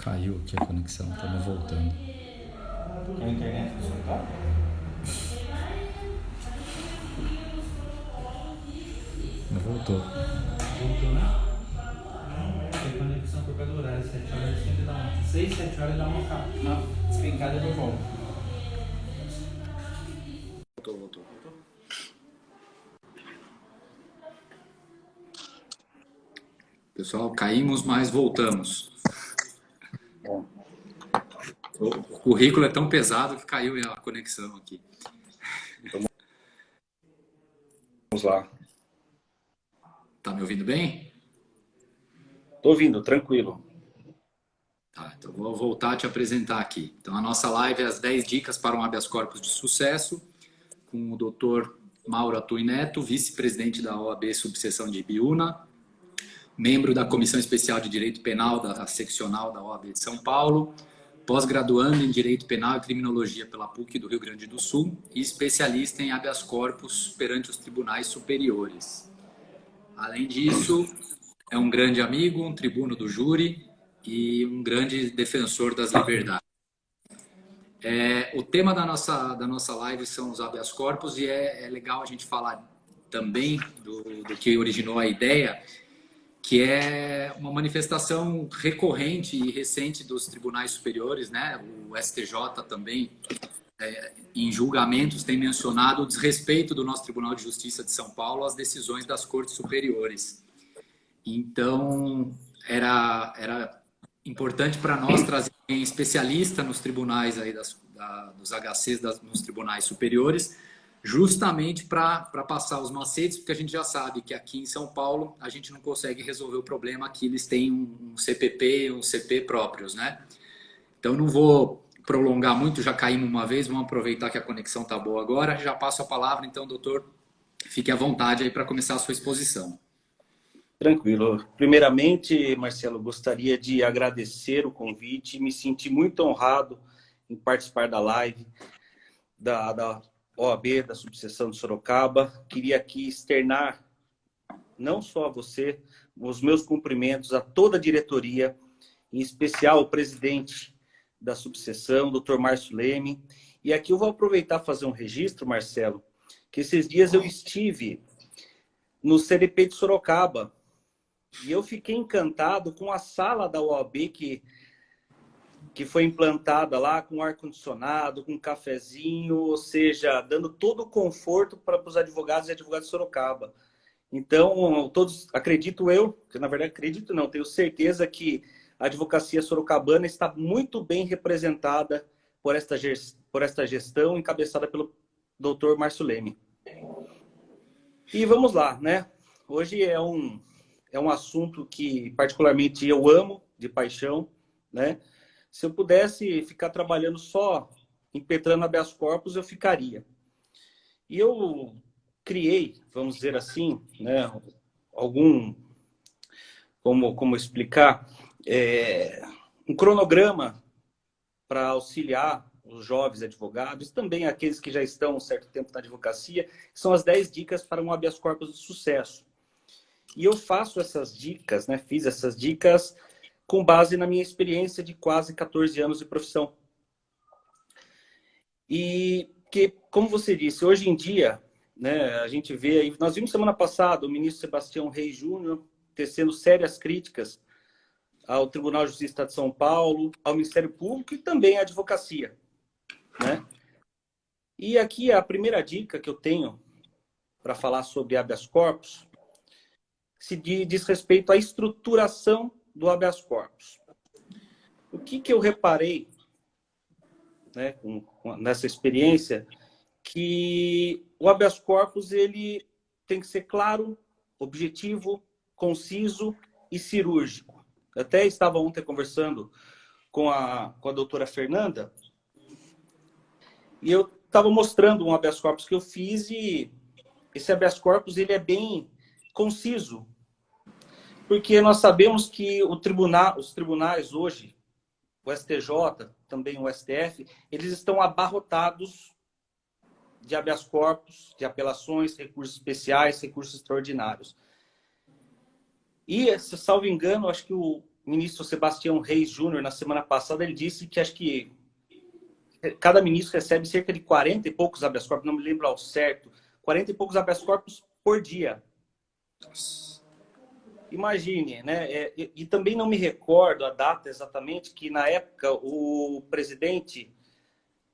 Caiu aqui a conexão, estamos voltando. A internet do Sorocaba? Não voltou. Voltou, né? Tem conexão por causa do horário, 7 horas sempre dá uma. 6, 7 horas dá uma despencada e eu volto. Voltou. Pessoal, caímos, mas voltamos. Bom. O currículo é tão pesado que caiu a conexão aqui. Vamos lá. Tá me ouvindo bem? Tô ouvindo, tranquilo. Tá, então vou voltar a te apresentar aqui. Então a nossa live é as 10 dicas para um habeas corpus de sucesso, com o Dr. Mauro Atui Neto, vice-presidente da OAB Subseção de Ibiúna, membro da Comissão Especial de Direito Penal da Seccional da OAB de São Paulo, pós-graduando em Direito Penal e Criminologia pela PUC do Rio Grande do Sul e especialista em habeas corpus perante os tribunais superiores. Além disso, é um grande amigo, um tribuno do júri e um grande defensor das liberdades. O tema da nossa live são os habeas corpus e é legal a gente falar também do que originou a ideia, que é uma manifestação recorrente e recente dos tribunais superiores, né? O STJ também, em julgamentos, tem mencionado o desrespeito do nosso Tribunal de Justiça de São Paulo às decisões das cortes superiores. Então, era importante para nós trazer um especialista nos tribunais aí dos HCs nos tribunais superiores, justamente para passar os macetes, porque a gente já sabe que aqui em São Paulo a gente não consegue resolver o problema, aqui eles têm um CPP, um CP próprios, né? Então não vou prolongar muito, já caímos uma vez, vamos aproveitar que a conexão está boa agora, já passo a palavra, então, doutor, fique à vontade aí para começar a sua exposição. Tranquilo. Primeiramente, Marcelo, gostaria de agradecer o convite e me sentir muito honrado em participar da live da OAB, da subseção de Sorocaba. Queria aqui externar, não só a você, os meus cumprimentos a toda a diretoria, em especial o presidente da subseção, Dr. Márcio Leme. E aqui eu vou aproveitar e fazer um registro, Marcelo, que esses dias eu estive no CDP de Sorocaba e eu fiquei encantado com a sala da OAB que foi implantada lá, com ar-condicionado, com cafezinho, ou seja, dando todo o conforto para os advogados e advogadas de Sorocaba. Então, todos, acredito eu, que na verdade acredito não, tenho certeza que a advocacia sorocabana está muito bem representada por esta gestão encabeçada pelo Dr. Márcio Leme. E vamos lá, né? Hoje é um assunto que particularmente eu amo de paixão, né? Se eu pudesse ficar trabalhando só impetrando habeas corpus, eu ficaria. E eu criei, vamos dizer assim, né, como explicar, um cronograma para auxiliar os jovens advogados, também aqueles que já estão um certo tempo na advocacia, que são as 10 dicas para um habeas corpus de sucesso. E eu faço essas dicas, né, fiz essas dicas com base na minha experiência de quase 14 anos de profissão. E que, como você disse, hoje em dia, né, a gente vê aí, nós vimos semana passada o ministro Sebastião Reis Júnior tecendo sérias críticas ao Tribunal de Justiça do Estado de São Paulo, ao Ministério Público e também à advocacia, né? E aqui a primeira dica que eu tenho para falar sobre habeas corpus diz respeito à estruturação do habeas corpus. O que eu reparei, né, nessa experiência, que o habeas corpus ele tem que ser claro, objetivo, conciso e cirúrgico. Eu até estava ontem conversando com a doutora Fernanda e eu estava mostrando um habeas corpus que eu fiz e esse habeas corpus ele é bem conciso, porque nós sabemos que os tribunais hoje, o STJ, também o STF, eles estão abarrotados de habeas corpus, de apelações, recursos especiais, recursos extraordinários. E, se salvo engano, acho que ministro Sebastião Reis Júnior, na semana passada, ele disse que acho que cada ministro recebe cerca de 40 e poucos habeas corpus, não me lembro ao certo, 40 e poucos habeas corpus por dia. Imagine, né? E também não me recordo a data exatamente, que na época o presidente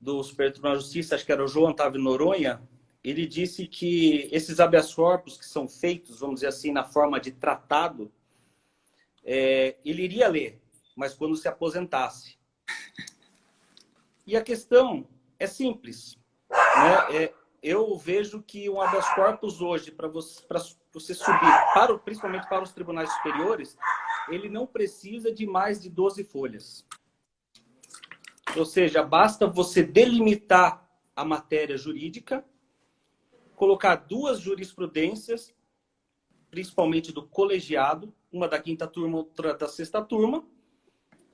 do Superior Tribunal de Justiça, acho que era o João Otávio Noronha, ele disse que esses habeas corpus que são feitos, vamos dizer assim, na forma de tratado, ele iria ler, mas quando se aposentasse. E a questão é simples, né? Eu vejo que um habeas corpus hoje, para você subir, principalmente para os tribunais superiores, ele não precisa de mais de 12 folhas. Ou seja, basta você delimitar a matéria jurídica, colocar 2 jurisprudências, principalmente do colegiado, uma da 5ª turma, outra da 6ª turma,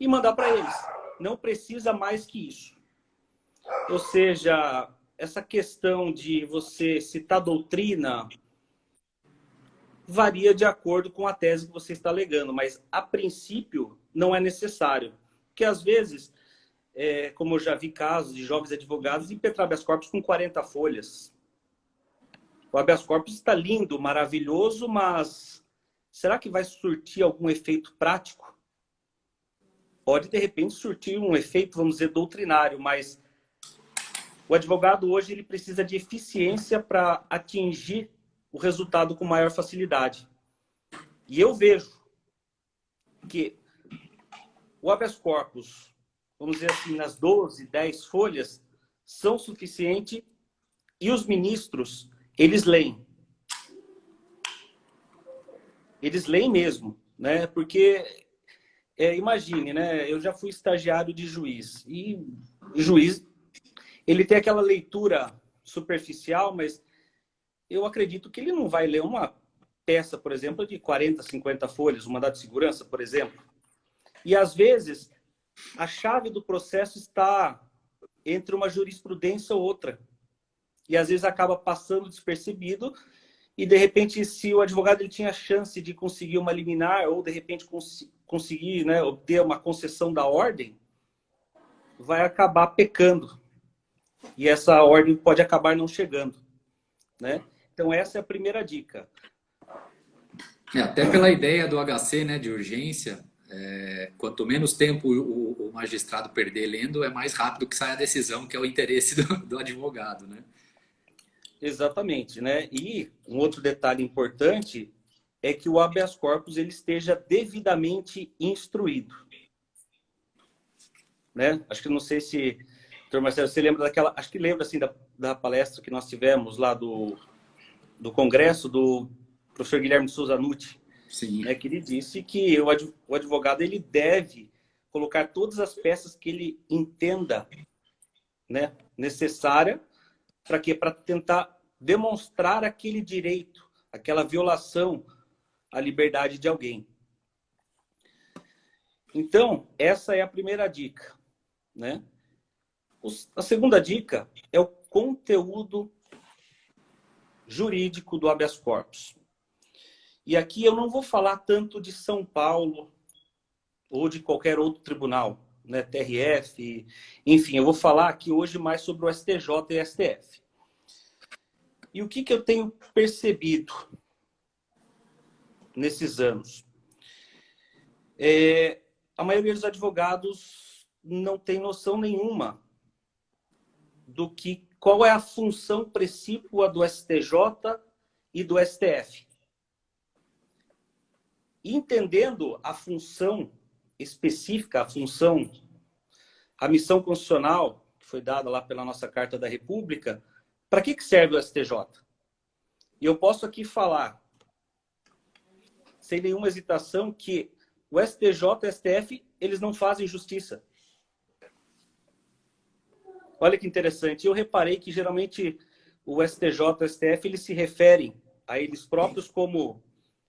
e mandar para eles. Não precisa mais que isso. Ou seja, essa questão de você citar doutrina varia de acordo com a tese que você está alegando, mas a princípio não é necessário. Porque às vezes, como eu já vi casos de jovens advogados impetrar habeas corpus com 40 folhas. O habeas corpus está lindo, maravilhoso, mas será que vai surtir algum efeito prático? Pode, de repente, surtir um efeito, vamos dizer, doutrinário, mas o advogado hoje ele precisa de eficiência para atingir o resultado com maior facilidade. E eu vejo que o habeas corpus, vamos dizer assim, nas 12, 10 folhas, são suficientes e os ministros, eles leem. Eles leem mesmo, né? Porque, imagine, né? Eu já fui estagiário de juiz e o juiz ele tem aquela leitura superficial, mas eu acredito que ele não vai ler uma peça, por exemplo, de 40, 50 folhas, um mandado de segurança, por exemplo. E, às vezes, a chave do processo está entre uma jurisprudência ou outra. E, às vezes, acaba passando despercebido e, de repente, se o advogado ele tinha chance de conseguir uma liminar ou, de repente, conseguir, né, obter uma concessão da ordem, vai acabar pecando. E essa ordem pode acabar não chegando, né? Então, essa é a primeira dica. Até pela ideia do HC, né, de urgência, quanto menos tempo o magistrado perder lendo, é mais rápido que sai a decisão, que é o interesse do advogado, né? Exatamente, né? E um outro detalhe importante é que o habeas corpus ele esteja devidamente instruído, né? Acho que não sei se... Doutor Marcelo, você lembra daquela... Acho que lembra, assim, da palestra que nós tivemos lá do congresso do professor Guilherme de Souza Nutti. Sim. Né, que ele disse que o advogado ele deve colocar todas as peças que ele entenda, né, necessária para quê? Para tentar demonstrar aquele direito, aquela violação à liberdade de alguém. Então, essa é a primeira dica, né? A segunda dica é o conteúdo jurídico do habeas corpus. E aqui eu não vou falar tanto de São Paulo ou de qualquer outro tribunal, né, TRF, enfim, eu vou falar aqui hoje mais sobre o STJ e STF. E o que eu tenho percebido nesses anos? A maioria dos advogados não tem noção nenhuma qual é a função precípua do STJ e do STF. Entendendo a função específica, a missão constitucional que foi dada lá pela nossa Carta da República, para que serve o STJ? E eu posso aqui falar, sem nenhuma hesitação, que o STJ e o STF, eles não fazem justiça. Olha que interessante. Eu reparei que, geralmente, o STJ e o STF, eles se referem a eles próprios como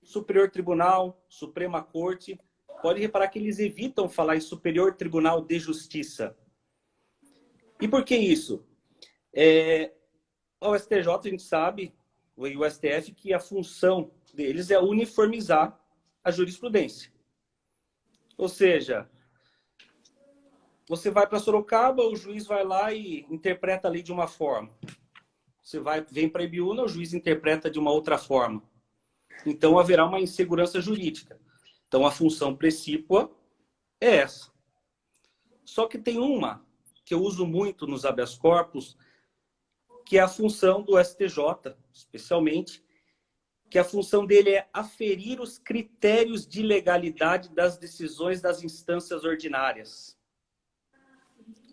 Superior Tribunal, Suprema Corte. Pode reparar que eles evitam falar em Superior Tribunal de Justiça. E por que isso? O STJ, a gente sabe, e o STF, que a função deles é uniformizar a jurisprudência. Ou seja, você vai para Sorocaba, o juiz vai lá e interpreta a lei de uma forma. Você vem para Ibiúna, o juiz interpreta de uma outra forma. Então, haverá uma insegurança jurídica. Então, a função precípua é essa. Só que tem uma que eu uso muito nos habeas corpus, que é a função do STJ, especialmente, que a função dele é aferir os critérios de legalidade das decisões das instâncias ordinárias.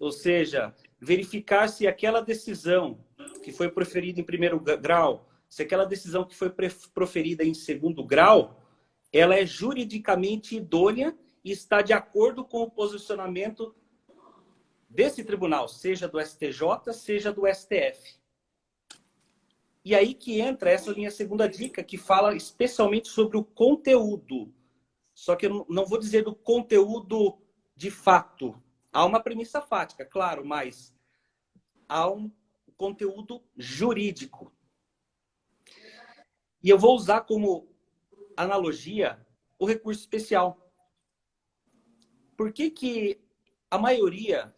Ou seja, verificar se aquela decisão que foi proferida em primeiro grau, se aquela decisão que foi proferida em segundo grau, ela é juridicamente idônea e está de acordo com o posicionamento desse tribunal, seja do STJ, seja do STF. E aí que entra essa minha segunda dica, que fala especialmente sobre o conteúdo. Só que eu não vou dizer do conteúdo de fato. Há uma premissa fática, claro, mas há um conteúdo jurídico. E eu vou usar como analogia o recurso especial. Por que a maioria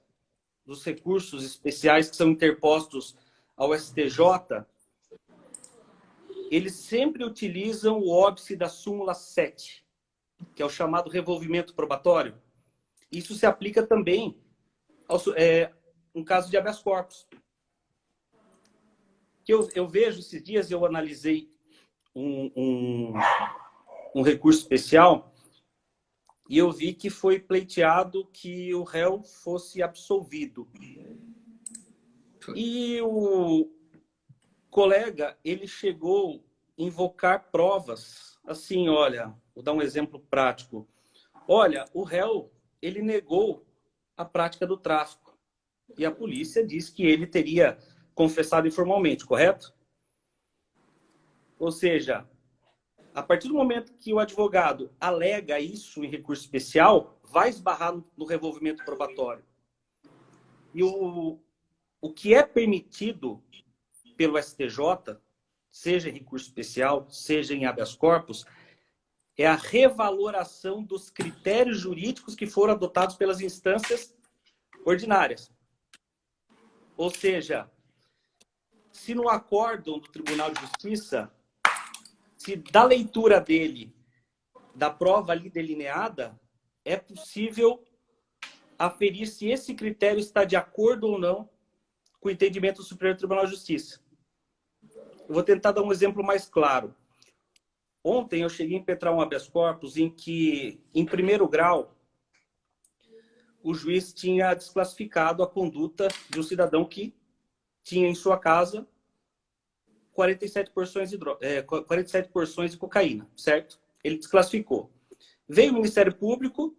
dos recursos especiais que são interpostos ao STJ, eles sempre utilizam o óbice da súmula 7, que é o chamado revolvimento probatório? Isso se aplica também no caso de habeas corpus. Que eu vejo esses dias, eu analisei um recurso especial e eu vi que foi pleiteado que o réu fosse absolvido. E o colega, ele chegou a invocar provas. Assim, olha, vou dar um exemplo prático. Olha, o réu, ele negou a prática do tráfico. E a polícia disse que ele teria confessado informalmente, correto? Ou seja, a partir do momento que o advogado alega isso em recurso especial, vai esbarrar no revolvimento probatório. E o que é permitido pelo STJ, seja em recurso especial, seja em habeas corpus, é a revaloração dos critérios jurídicos que foram adotados pelas instâncias ordinárias. Ou seja, se no acórdão do Tribunal de Justiça, se da leitura dele, da prova ali delineada, é possível aferir se esse critério está de acordo ou não com o entendimento do Superior Tribunal de Justiça. Eu vou tentar dar um exemplo mais claro. Ontem eu cheguei a impetrar um habeas corpus em que, em primeiro grau, o juiz tinha desclassificado a conduta de um cidadão que tinha em sua casa 47 porções de cocaína, certo? Ele desclassificou. Veio o Ministério Público,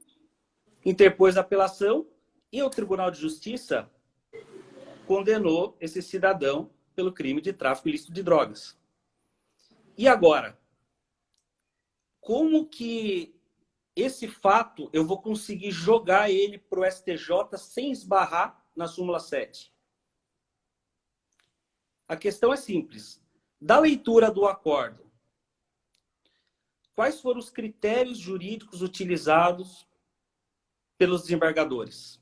interpôs a apelação e o Tribunal de Justiça condenou esse cidadão pelo crime de tráfico ilícito de drogas. E agora? Como que esse fato eu vou conseguir jogar ele para o STJ sem esbarrar na súmula 7? A questão é simples. Da leitura do acordo, quais foram os critérios jurídicos utilizados pelos desembargadores?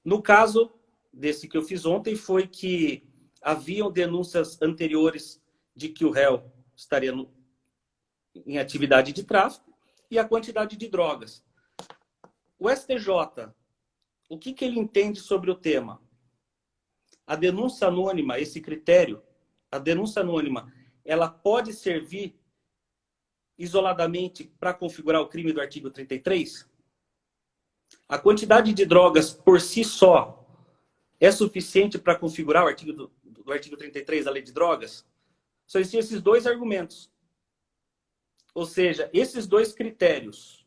No caso desse que eu fiz ontem, foi que haviam denúncias anteriores de que o réu estaria em atividade de tráfico e a quantidade de drogas. O STJ, o que ele entende sobre o tema? A denúncia anônima, esse critério, a denúncia anônima, ela pode servir isoladamente para configurar o crime do artigo 33? A quantidade de drogas por si só é suficiente para configurar o artigo do artigo 33 da Lei de Drogas? Só existem esses dois argumentos. Ou seja, esses dois critérios.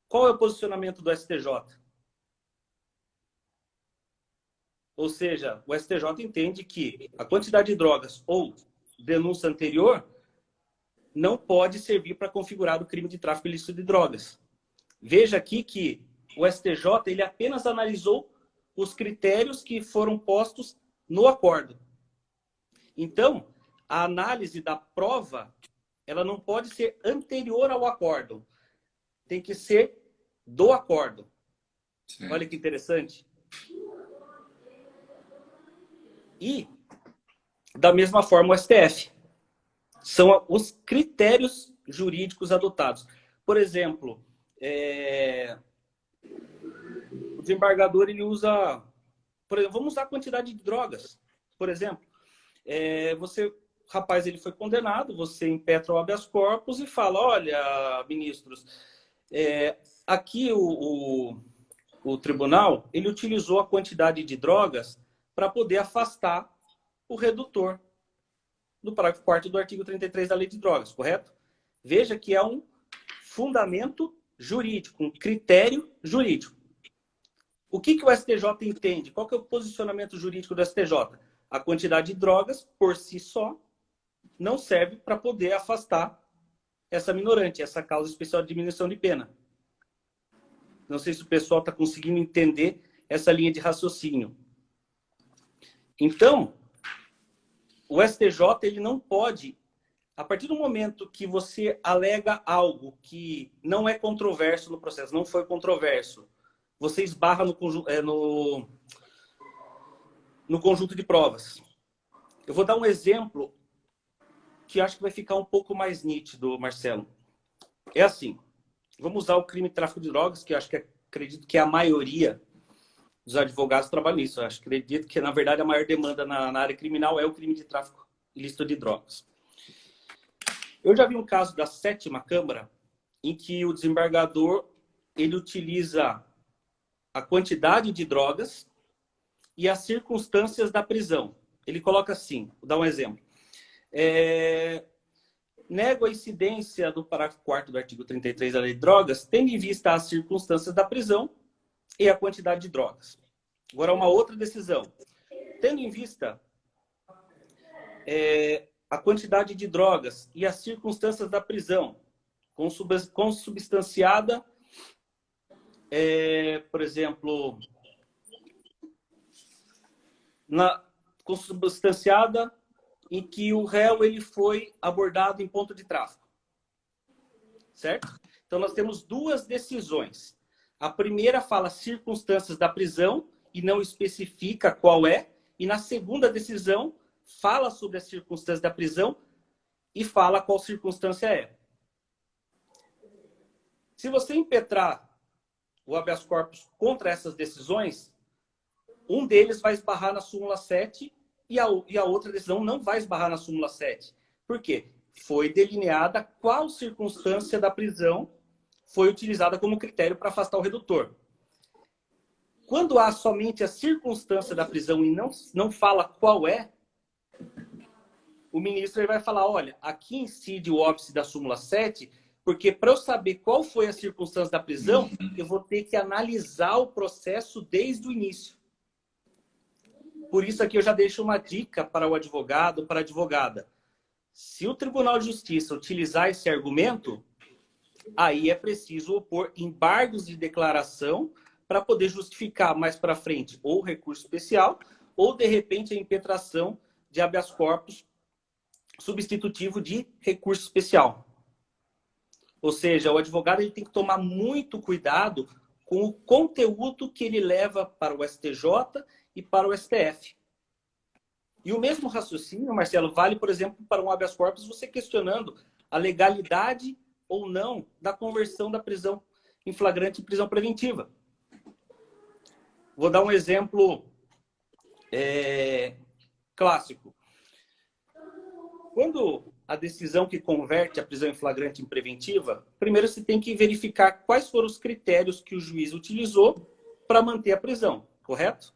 Qual é o posicionamento do STJ? Ou seja, o STJ entende que a quantidade de drogas ou denúncia anterior não pode servir para configurar o crime de tráfico ilícito de drogas. Veja aqui que o STJ ele apenas analisou os critérios que foram postos no acordo. Então, a análise da prova ela não pode ser anterior ao acordo. tem que ser do acórdão. Certo. Olha que interessante. E, da mesma forma, o STF. São os critérios jurídicos adotados. Por exemplo, o desembargador ele usa... Por exemplo, vamos usar a quantidade de drogas. Por exemplo, o rapaz ele foi condenado, você impetra o habeas corpus e fala, olha, ministros, aqui o tribunal ele utilizou a quantidade de drogas para poder afastar o redutor do parágrafo 4º do artigo 33 da Lei de Drogas, correto? Veja que é um fundamento jurídico, um critério jurídico. O que o STJ entende? Qual que é o posicionamento jurídico do STJ? A quantidade de drogas, por si só, não serve para poder afastar essa minorante, essa causa especial de diminuição de pena. Não sei se o pessoal está conseguindo entender essa linha de raciocínio. Então, o STJ ele não pode, a partir do momento que você alega algo que não é controverso no processo, não foi controverso, você esbarra no conjunto de provas. Eu vou dar um exemplo que acho que vai ficar um pouco mais nítido, Marcelo. É assim, vamos usar o crime de tráfico de drogas, que eu acredito que a maioria dos advogados trabalham nisso. Eu acredito que, na verdade, a maior demanda na área criminal é o crime de tráfico ilícito de drogas. Eu já vi um caso da 7ª Câmara em que o desembargador ele utiliza a quantidade de drogas e as circunstâncias da prisão. Ele coloca assim, vou dar um exemplo. Nego a incidência do parágrafo 4º do artigo 33 da Lei de Drogas, tendo em vista as circunstâncias da prisão e a quantidade de drogas. Agora, uma outra decisão. Tendo em vista a quantidade de drogas e as circunstâncias da prisão, consubstanciada, por exemplo, consubstanciada em que o réu ele foi abordado em ponto de tráfico. Certo? Então, nós temos duas decisões. A primeira fala circunstâncias da prisão e não especifica qual é. E na segunda decisão, fala sobre as circunstâncias da prisão e fala qual circunstância é. Se você impetrar o habeas corpus contra essas decisões, um deles vai esbarrar na súmula 7 e a outra decisão não vai esbarrar na súmula 7. Por quê? Foi delineada qual circunstância da prisão foi utilizada como critério para afastar o redutor. Quando há somente a circunstância da prisão e não fala qual é, o ministro ele vai falar, olha, aqui incide o óbice da súmula 7, porque para eu saber qual foi a circunstância da prisão, eu vou ter que analisar o processo desde o início. Por isso aqui eu já deixo uma dica para o advogado, para a advogada. Se o Tribunal de Justiça utilizar esse argumento, aí é preciso opor embargos de declaração para poder justificar mais para frente ou recurso especial ou, de repente, a impetração de habeas corpus substitutivo de recurso especial. Ou seja, o advogado ele tem que tomar muito cuidado com o conteúdo que ele leva para o STJ e para o STF. E o mesmo raciocínio, Marcelo, vale, por exemplo, para um habeas corpus, você questionando a legalidade ou não da conversão da prisão em flagrante em prisão preventiva. Vou dar um exemplo clássico. Quando a decisão que converte a prisão em flagrante em preventiva, primeiro você tem que verificar quais foram os critérios que o juiz utilizou para manter a prisão, correto?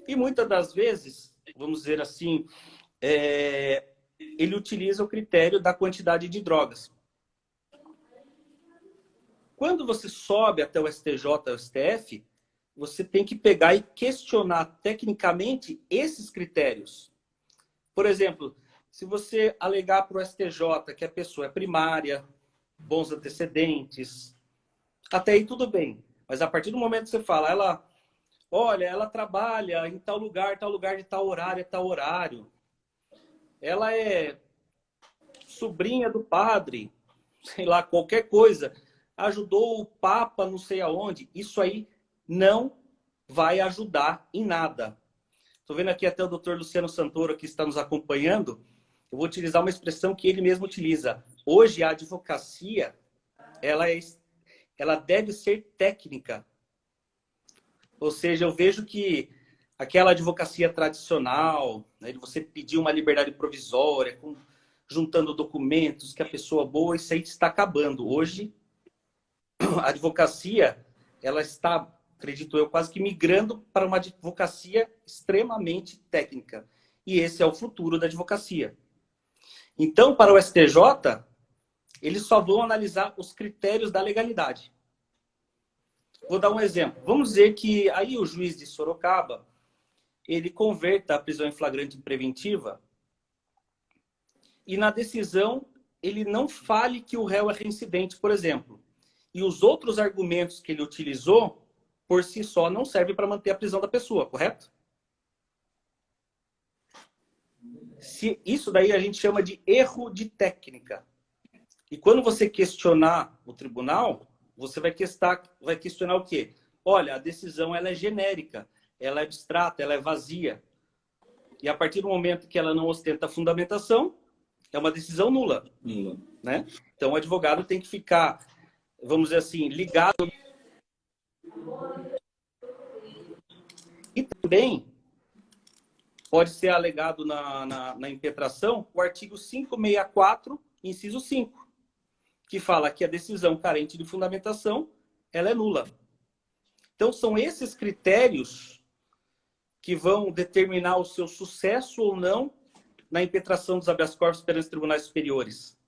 E muitas das vezes, vamos dizer assim, ele utiliza o critério da quantidade de drogas. Quando você sobe até o STJ ou o STF, você tem que pegar e questionar tecnicamente esses critérios. Por exemplo, se você alegar para o STJ que a pessoa é primária, bons antecedentes, até aí tudo bem. Mas a partir do momento que você fala, ela trabalha em tal lugar de tal horário. Ela é sobrinha do padre, sei lá, qualquer coisa. ajudou o Papa não sei aonde. Isso aí não vai ajudar em nada. Estou vendo aqui até o Dr. Luciano Santoro, que está nos acompanhando. Eu vou utilizar uma expressão que ele mesmo utiliza. Hoje, a advocacia, ela deve ser técnica. Ou seja, eu vejo que aquela advocacia tradicional, né, de você pedir uma liberdade provisória, juntando documentos, que a pessoa boa, isso aí está acabando. Hoje, a advocacia, ela está, acredito eu, quase que migrando para uma advocacia extremamente técnica. E esse é o futuro da advocacia. Então, para o STJ, eles só vão analisar os critérios da legalidade. Vou dar um exemplo. Vamos dizer que aí o juiz de Sorocaba, ele converta a prisão em flagrante preventiva e na decisão ele não fale que o réu é reincidente, por exemplo. E os outros argumentos que ele utilizou, por si só, não servem para manter a prisão da pessoa, correto? Isso daí a gente chama de erro de técnica. E quando você questionar o tribunal, você vai questionar o quê? Olha, a decisão ela é genérica, ela é abstrata, ela é vazia. E a partir do momento que ela não ostenta fundamentação, é uma decisão nula. Né? Então o advogado tem que ficar, vamos dizer assim, ligado. E também pode ser alegado na impetração o artigo 564, inciso 5, que fala que a decisão carente de fundamentação, ela é nula. Então, são esses critérios que vão determinar o seu sucesso ou não na impetração dos habeas corpus perante os tribunais superiores.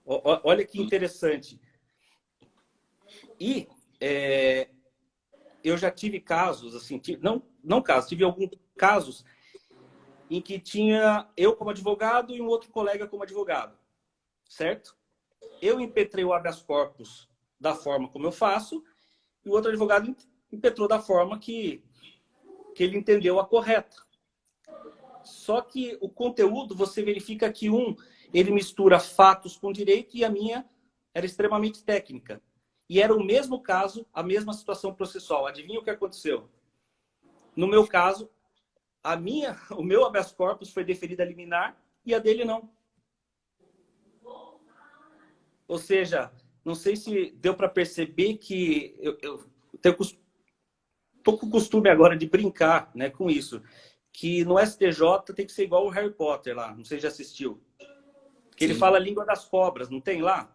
Olha que interessante. E eu já tive casos, assim, tive alguns casos em que tinha eu como advogado e um outro colega como advogado. Certo? Eu impetrei o habeas corpus da forma como eu faço e o outro advogado impetrou da forma que ele entendeu a correta. Só que o conteúdo, você verifica que ele mistura fatos com direito e a minha era extremamente técnica. E era o mesmo caso, a mesma situação processual. Adivinha o que aconteceu? No meu caso, o meu habeas corpus foi deferida a liminar e a dele não. Ou seja, não sei se deu para perceber que eu estou com o costume agora de brincar, né, com isso. Que no STJ tem que ser igual o Harry Potter lá, não sei se já assistiu. Que ele fala a língua das cobras, não tem lá?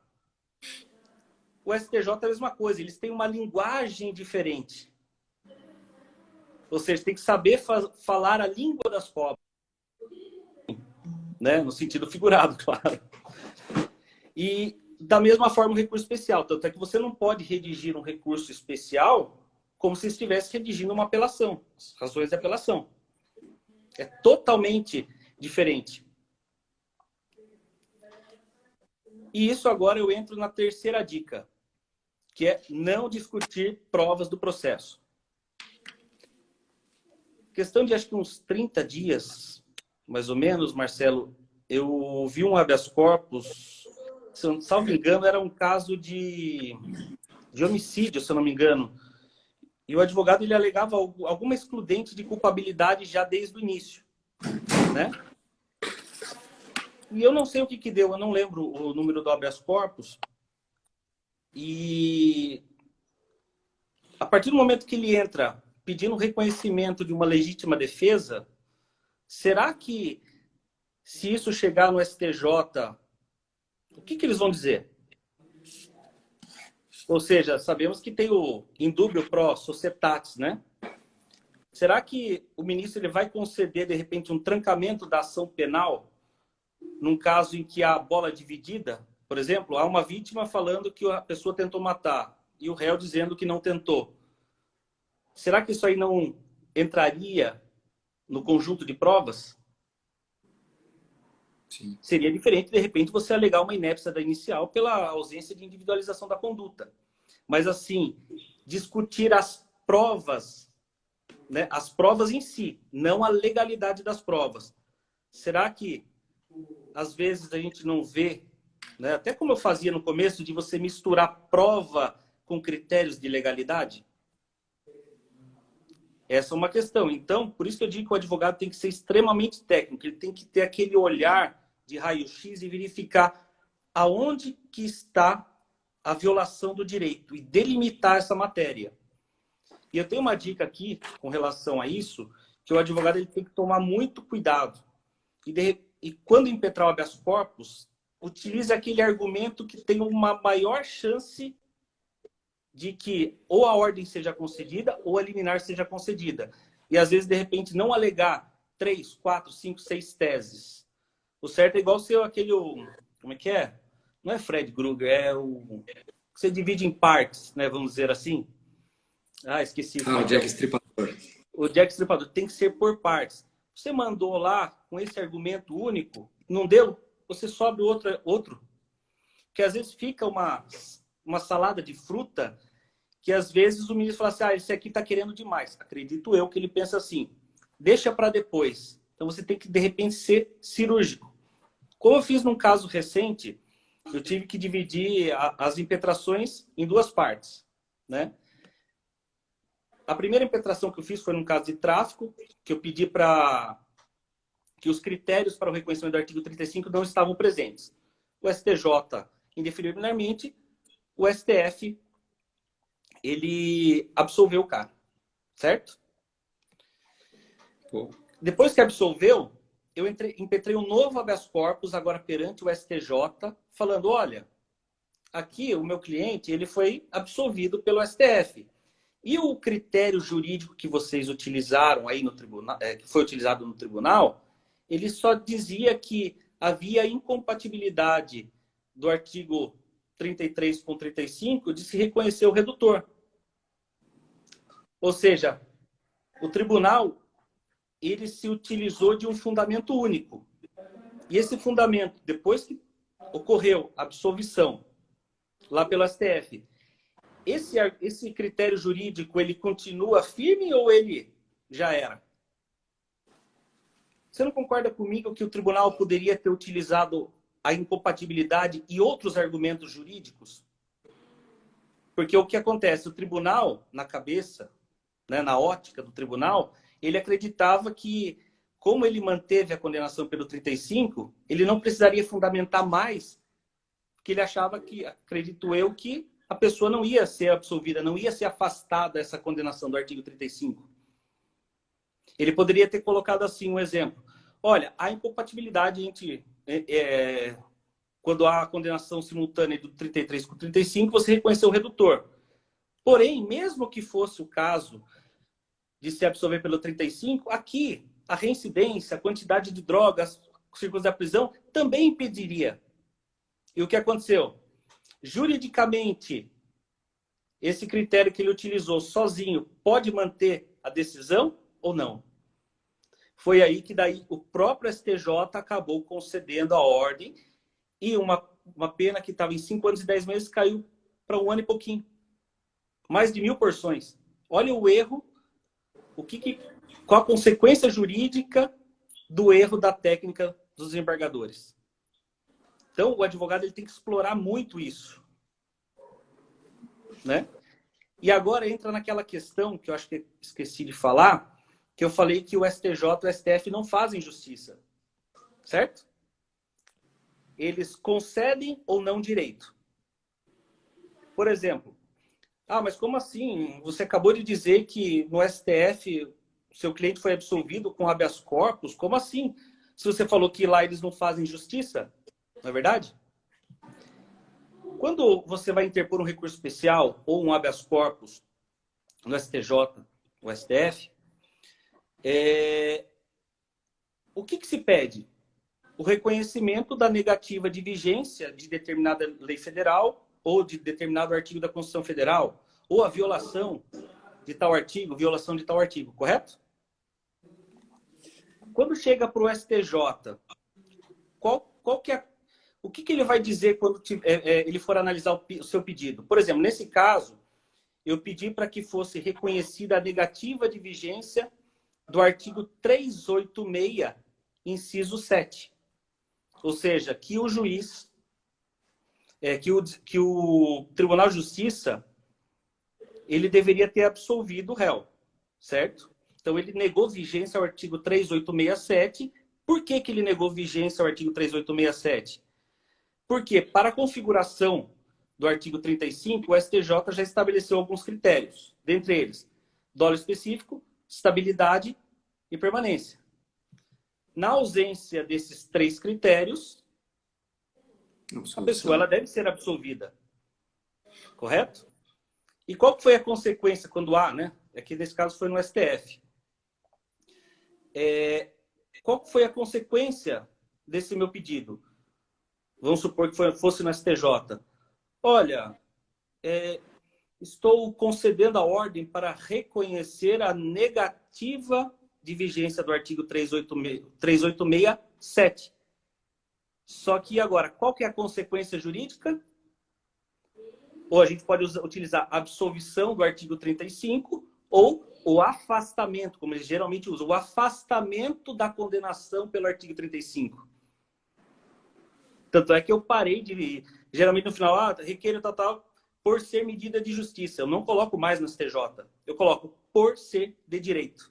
O STJ é a mesma coisa, eles têm uma linguagem diferente. Ou seja, tem que saber falar a língua das cobras. Né? No sentido figurado, claro. E da mesma forma o recurso especial. Tanto é que você não pode redigir um recurso especial como se estivesse redigindo uma apelação. As razões de apelação. É totalmente diferente. E isso agora eu entro na terceira dica, que é não discutir provas do processo. Questão de acho que uns 30 dias, mais ou menos, Marcelo, eu vi um habeas corpus, se eu não salvo engano, era um caso de homicídio, se eu não me engano. E o advogado ele alegava alguma excludente de culpabilidade já desde o início, né? E eu não sei o que deu, eu não lembro o número do habeas corpus. E a partir do momento que ele entra pedindo reconhecimento de uma legítima defesa, será que se isso chegar no STJ, o que eles vão dizer? Ou seja, sabemos que tem o indúbio pro societatis, né? Será que o ministro ele vai conceder, de repente, um trancamento da ação penal num caso em que há bola dividida? Por exemplo, há uma vítima falando que a pessoa tentou matar e o réu dizendo que não tentou. Será que isso aí não entraria no conjunto de provas? Sim. Seria diferente, de repente, você alegar uma inépcia da inicial pela ausência de individualização da conduta. Mas, assim, discutir as provas, né, as provas em si, não a legalidade das provas. Será que, às vezes, a gente não vê né? Até como eu fazia no começo, de você misturar prova com critérios de legalidade. Essa é uma questão. Então, por isso que eu digo que o advogado tem que ser extremamente técnico. Ele tem que ter aquele olhar de raio-x e verificar aonde que está a violação do direito e delimitar essa matéria. E eu tenho uma dica aqui com relação a isso, que o advogado ele tem que tomar muito cuidado. E quando impetrar o habeas corpus, utilize aquele argumento que tem uma maior chance de que ou a ordem seja concedida ou a liminar seja concedida. E às vezes, de repente, não alegar 3, 4, 5, 6 teses. O certo é igual ser aquele... Como é que é? Não é Fred Krueger, é o... Você divide em partes, né? Vamos dizer assim. Ah, esqueci. O Jack Stripador. O Jack Stripador tem que ser por partes. Você mandou lá com esse argumento único, não deu, você sobe outro. Porque às vezes fica uma salada de fruta que às vezes o ministro fala assim, esse aqui está querendo demais. Acredito eu que ele pensa assim, deixa para depois. Então você tem que, de repente, ser cirúrgico. Como eu fiz num caso recente, eu tive que dividir as impetrações em 2 partes, né? A primeira impetração que eu fiz foi num caso de tráfico, que eu pedi para que os critérios para o reconhecimento do artigo 35 não estavam presentes. O STJ indeferiu liminarmente, o STF ele absolveu o cara, certo? Pô. Depois que absolveu, eu impetrei um novo habeas corpus, agora perante o STJ, falando, olha, aqui o meu cliente ele foi absolvido pelo STF. E o critério jurídico que vocês utilizaram aí no tribunal, que foi utilizado no tribunal, ele só dizia que havia incompatibilidade do artigo 33 com 35 de se reconhecer o redutor. Ou seja, o tribunal ele se utilizou de um fundamento único. E esse fundamento, depois que ocorreu a absolvição lá pelo STF, esse critério jurídico, ele continua firme ou ele já era? Você não concorda comigo que o tribunal poderia ter utilizado a incompatibilidade e outros argumentos jurídicos? Porque o que acontece? O tribunal, na cabeça, né, na ótica do tribunal, ele acreditava que, como ele manteve a condenação pelo 35, ele não precisaria fundamentar mais, porque ele achava que, acredito eu, que a pessoa não ia ser absolvida, não ia ser afastada dessa condenação do artigo 35. Ele poderia ter colocado assim um exemplo. Olha, há incompatibilidade entre... quando há a condenação simultânea do 33 com 35, você reconheceu o redutor. Porém, mesmo que fosse o caso de se absolver pelo 35, aqui a reincidência, a quantidade de drogas, os círculos da prisão, também impediria. E o que aconteceu? Juridicamente, esse critério que ele utilizou sozinho pode manter a decisão ou não? Foi aí que daí o próprio STJ acabou concedendo a ordem e uma pena que estava em 5 anos e 10 meses caiu para 1 ano e pouquinho. Mais de 1.000 porções. Olha o erro, qual a consequência jurídica do erro da técnica dos desembargadores. Então, o advogado ele tem que explorar muito isso. Né? E agora entra naquela questão que eu acho que esqueci de falar, que eu falei que o STJ e o STF não fazem justiça. Certo? Eles concedem ou não direito. Por exemplo, mas como assim? Você acabou de dizer que no STF seu cliente foi absolvido com habeas corpus. Como assim? Se você falou que lá eles não fazem justiça, não é verdade? Quando você vai interpor um recurso especial ou um habeas corpus no STJ, no STF, o que se pede? O reconhecimento da negativa de vigência de determinada lei federal ou de determinado artigo da Constituição Federal, ou a violação de tal artigo, correto? Quando chega para o STJ, o que ele vai dizer quando ele for analisar o seu pedido? Por exemplo, nesse caso, eu pedi para que fosse reconhecida a negativa de vigência do artigo 386, inciso 7. Ou seja, que o juiz que o Tribunal de Justiça ele deveria ter absolvido o réu, certo? Então, ele negou vigência ao artigo 3867. Por que ele negou vigência ao artigo 3867? Porque, para a configuração do artigo 35, o STJ já estabeleceu alguns critérios. Dentre eles, dolo específico, estabilidade e permanência. Na ausência desses 3 critérios, a pessoa ela deve ser absolvida. Correto? E qual que foi a consequência quando há, né? Aqui nesse caso foi no STF. Qual que foi a consequência desse meu pedido? Vamos supor que fosse no STJ. Olha, estou concedendo a ordem para reconhecer a negativa de vigência do artigo 3867. Só que agora, qual que é a consequência jurídica? Ou a gente pode utilizar a absolvição do artigo 35 ou o afastamento, como eles geralmente usam, o afastamento da condenação pelo artigo 35. Tanto é que eu parei de... Geralmente no final, requeiro tal, por ser medida de justiça. Eu não coloco mais no STJ. Eu coloco por ser de direito.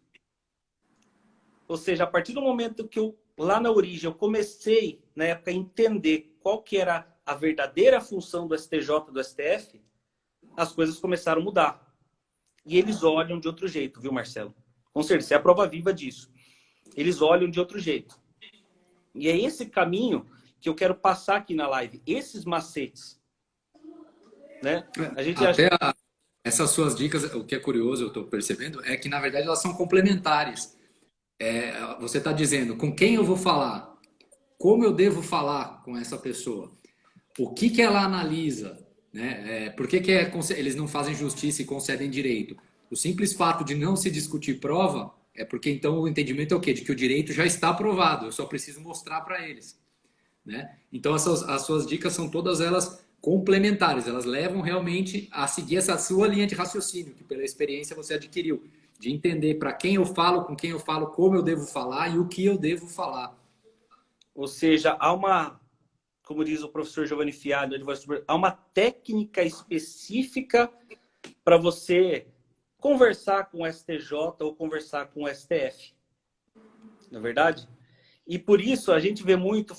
Ou seja, a partir do momento que lá na origem, eu comecei, na época, a entender qual que era a verdadeira função do STJ, do STF, as coisas começaram a mudar. E eles olham de outro jeito, viu, Marcelo? Com certeza, é a prova viva disso. Eles olham de outro jeito. E é esse caminho que eu quero passar aqui na live. Esses macetes. Né? A gente Essas suas dicas, o que é curioso, eu estou percebendo, é que, na verdade, elas são complementares. Você está dizendo com quem eu vou falar, como eu devo falar com essa pessoa, o que ela analisa, né? Por que eles não fazem justiça e concedem direito? O simples fato de não se discutir prova é porque, então, o entendimento é o quê? De que o direito já está aprovado, eu só preciso mostrar para eles. Né? Então, as suas dicas são todas elas complementares, elas levam realmente a seguir essa sua linha de raciocínio, que pela experiência você adquiriu, de entender para quem eu falo, com quem eu falo, como eu devo falar e o que eu devo falar. Ou seja, há uma, como diz o professor Giovanni Fiado, há uma técnica específica para você conversar com o STJ ou conversar com o STF. Não é verdade? E por isso a gente vê muito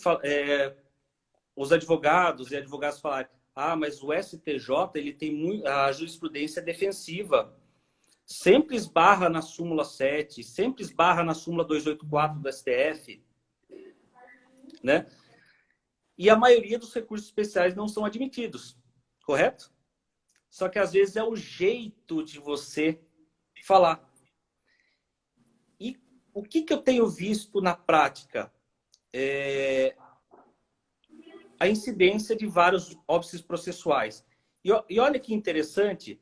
os advogados e advogados falarem: mas o STJ ele tem a jurisprudência defensiva. Sempre esbarra na súmula 7, sempre esbarra na súmula 284 do STF. Né? E a maioria dos recursos especiais não são admitidos, correto? Só que às vezes é o jeito de você falar. E o que eu tenho visto na prática? A incidência de vários óbices processuais. E olha que interessante,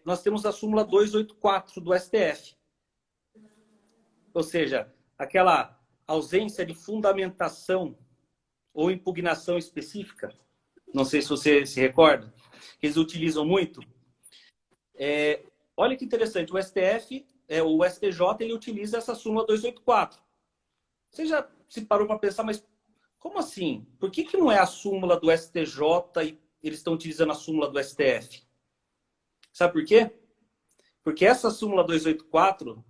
nós temos a súmula 284 do STF. Ou seja, aquela ausência de fundamentação ou impugnação específica. Não sei se você se recorda, que eles utilizam muito. Olha que interessante, o STF, o STJ, ele utiliza essa súmula 284. Você já se parou para pensar, mas como assim? Por que não é a súmula do STJ e eles estão utilizando a súmula do STF? Sabe por quê? Porque essa súmula 284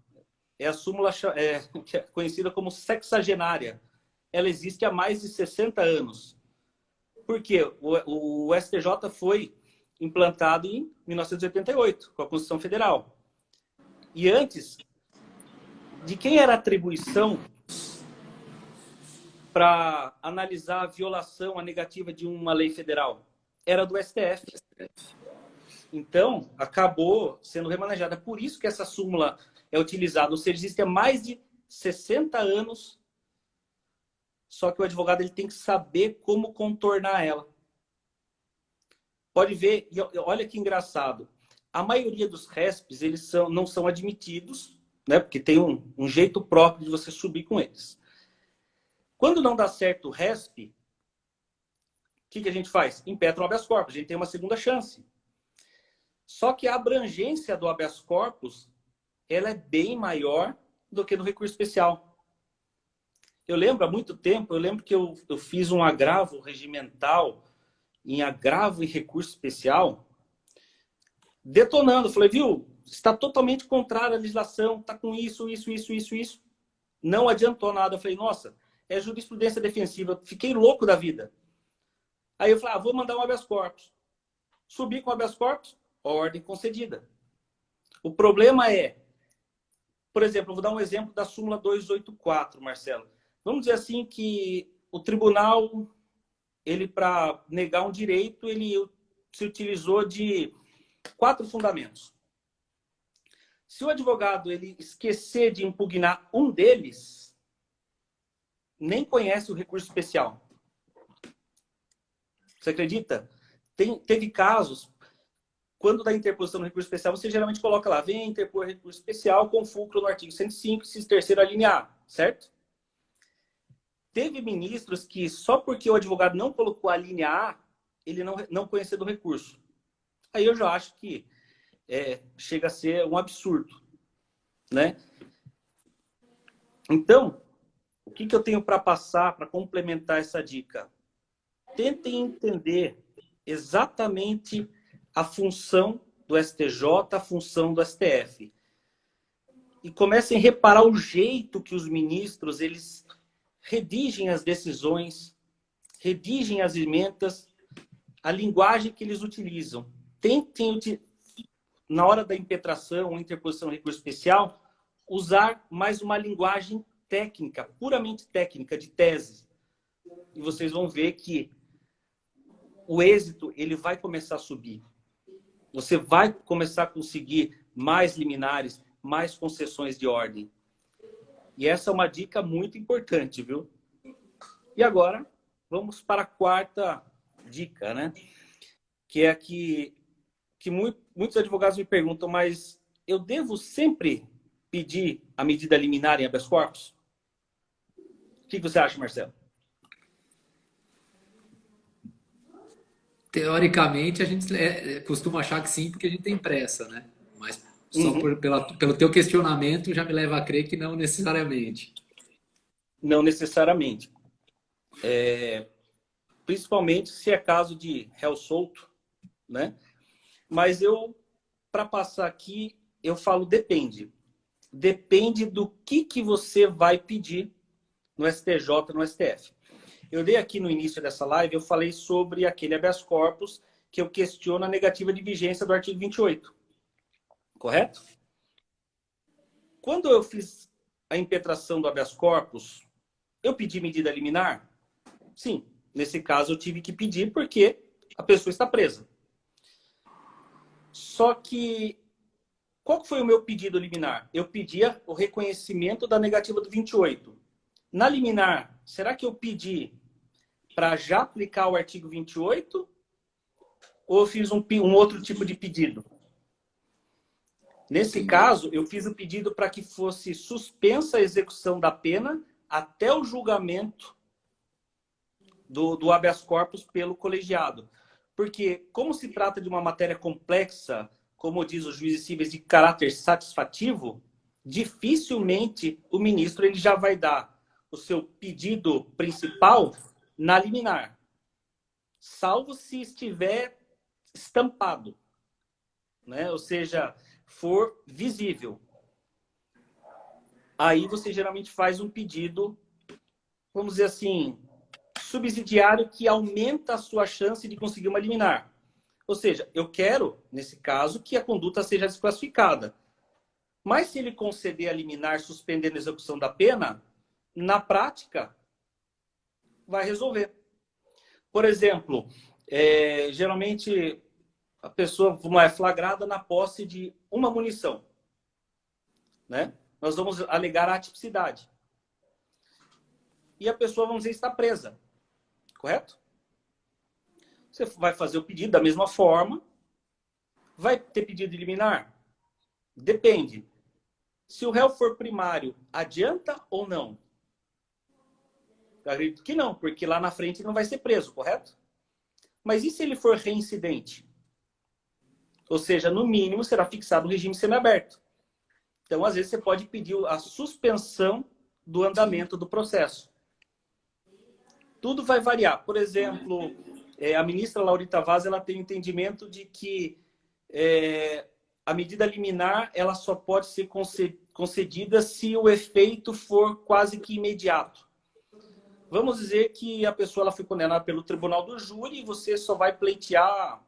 é a súmula que é conhecida como sexagenária. Ela existe há mais de 60 anos. Por quê? O STJ foi implantado em 1988, com a Constituição Federal. E antes, de quem era a atribuição para analisar a violação, a negativa de uma lei federal? Era do STF. Então, acabou sendo remanejada. Por isso que essa súmula é utilizada. Ou seja, existe há mais de 60 anos, só que o advogado ele tem que saber como contornar ela. Pode ver, e olha que engraçado, a maioria dos RESPs eles não são admitidos, né? Porque tem um jeito próprio de você subir com eles. Quando não dá certo o RESP, o que a gente faz? Impetra o habeas corpus, a gente tem uma segunda chance. Só que a abrangência do habeas corpus ela é bem maior do que no recurso especial. Eu lembro, há muito tempo, que eu fiz um agravo regimental em agravo e recurso especial, detonando. Falei, viu, está totalmente contrário à legislação, está com isso, isso, isso, isso, isso. Não adiantou nada. Eu falei, nossa, é jurisprudência defensiva. Fiquei louco da vida. Aí eu falei, vou mandar um habeas corpus. Subi com o habeas corpus, ordem concedida. O problema é, por exemplo, eu vou dar um exemplo da súmula 284, Marcelo. Vamos dizer assim que o tribunal, ele para negar um direito, ele se utilizou de 4 fundamentos. Se o advogado ele esquecer de impugnar um deles, nem conhece o recurso especial. Você acredita? Teve casos, quando da interposição do recurso especial, você geralmente coloca lá, vem interpor recurso especial com fulcro no artigo 105, inciso 3º, alínea A, certo? Teve ministros que, só porque o advogado não colocou a linha A, ele não conhecia do recurso. Aí eu já acho que chega a ser um absurdo, né? Então, o que eu tenho para passar, para complementar essa dica? Tentem entender exatamente a função do STJ, a função do STF. E comecem a reparar o jeito que os ministros, eles redigem as decisões, redigem as emendas, a linguagem que eles utilizam. Tentem, na hora da impetração ou interposição de recurso especial, usar mais uma linguagem técnica, puramente técnica, de tese. E vocês vão ver que o êxito ele vai começar a subir. Você vai começar a conseguir mais liminares, mais concessões de ordem. E essa é uma dica muito importante, viu? E agora, vamos para a quarta dica, né? Que é que muitos advogados me perguntam, mas eu devo sempre pedir a medida liminar em habeas corpus? O que você acha, Marcelo? Teoricamente, a gente costuma achar que sim, porque a gente tem pressa, né? Mas só pelo teu questionamento já me leva a crer que não necessariamente. Não necessariamente. Principalmente se é caso de réu solto, né? Mas para passar aqui, eu falo depende. Depende do que você vai pedir no STJ, no STF. Eu dei aqui no início dessa live, eu falei sobre aquele habeas corpus que eu questiono a negativa de vigência do artigo 28. Correto? Quando eu fiz a impetração do habeas corpus, eu pedi medida liminar? Sim. Nesse caso, eu tive que pedir porque a pessoa está presa. Só que, qual foi o meu pedido liminar? Eu pedia o reconhecimento da negativa do 28. Na liminar, será que eu pedi para já aplicar o artigo 28? Ou eu fiz um outro tipo de pedido? Nesse caso, eu fiz o pedido para que fosse suspensa a execução da pena até o julgamento do habeas corpus pelo colegiado. Porque, como se trata de uma matéria complexa, como diz os juízes cíveis, de caráter satisfativo, dificilmente o ministro ele já vai dar o seu pedido principal na liminar. Salvo se estiver estampado, né? Ou seja, for visível. Aí você geralmente faz um pedido, vamos dizer assim, subsidiário que aumenta a sua chance de conseguir uma liminar. Ou seja, eu quero, nesse caso, que a conduta seja desclassificada. Mas se ele conceder a liminar suspendendo a execução da pena, na prática, vai resolver. Por exemplo, geralmente a pessoa é flagrada na posse de uma munição, né? Nós vamos alegar a atipicidade. E a pessoa, vamos dizer, está presa. Correto? Você vai fazer o pedido da mesma forma. Vai ter pedido de liminar? Depende. Se o réu for primário, adianta ou não? Eu acredito que não, porque lá na frente ele não vai ser preso, correto? Mas e se ele for reincidente? Ou seja, no mínimo será fixado o regime semiaberto. Então, às vezes, você pode pedir a suspensão do andamento do processo. Tudo vai variar. Por exemplo, a ministra Laurita Vaz, ela tem o entendimento de que a medida liminar ela só pode ser concedida se o efeito for quase que imediato. Vamos dizer que a pessoa ela foi condenada pelo tribunal do júri e você só vai pleitear,